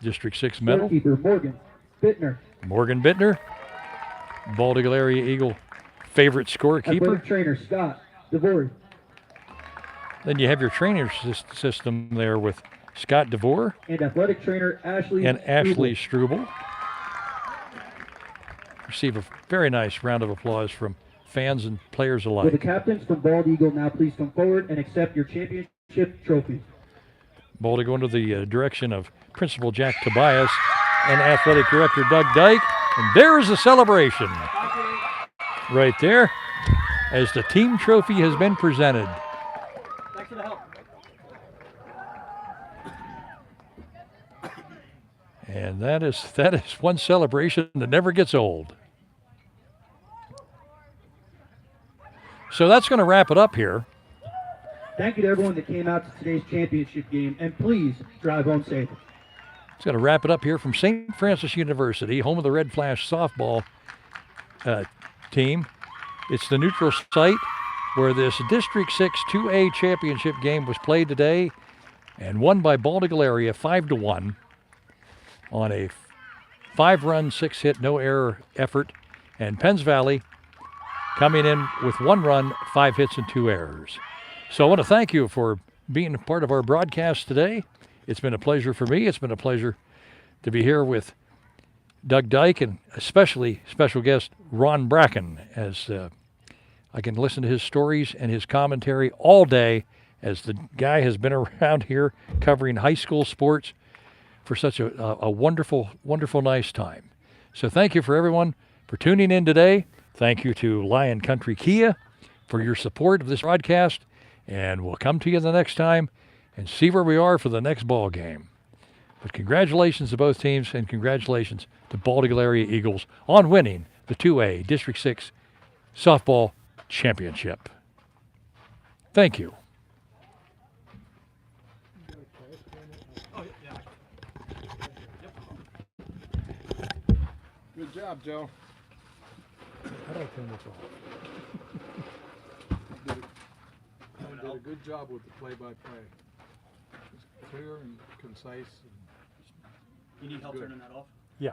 District 6 medal. Scorekeeper, Morgan Bittner. Morgan Bittner, Bald Eagle Area Eagle favorite scorekeeper. Athletic trainer, Scott DeVore. Then you have your trainer system there with Scott DeVore And athletic trainer, Ashley and Ashley Struble. Struble. Receive a very nice round of applause from fans and players Will the alike. captains from Bald Eagle now please come forward and accept your championship trophy? Ball to go into the direction of Principal Jack Tobias and Athletic Director Doug Dyke. And there's the celebration right there as the team trophy has been presented. Thanks for the help. And that is one celebration that never gets old. So that's going to wrap it up here. Thank you to everyone that came out to today's championship game, and please drive home safe. It's going to wrap it up here from St. Francis University, home of the Red Flash softball team. It's the neutral site where this District 6 2A championship game was played today and won by Bald Eagle Area 5-1 on a 5-run, 6-hit, no-error effort. And Penns Valley coming in with 1 run, 5 hits, and 2 errors. So I want to thank you for being a part of our broadcast today. It's been a pleasure for me. It's been a pleasure to be here with Doug Dyke and especially special guest Ron Bracken, as I can listen to his stories and his commentary all day, as the guy has been around here covering high school sports for such a wonderful, wonderful, nice time. So thank you for everyone for tuning in today. Thank you to Lion Country Kia for your support of this broadcast, and we'll come to you the next time and see where we are for the next ball game. But congratulations to both teams, and congratulations to Bald Eagle Area Eagles on winning the 2A District 6 Softball Championship. Thank you. Good job, Joe. How do I turn this off? Did a good job with the play-by-play. It's clear and concise. You need help Good. turning that off? Yeah.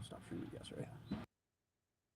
Stop streaming, yes, right?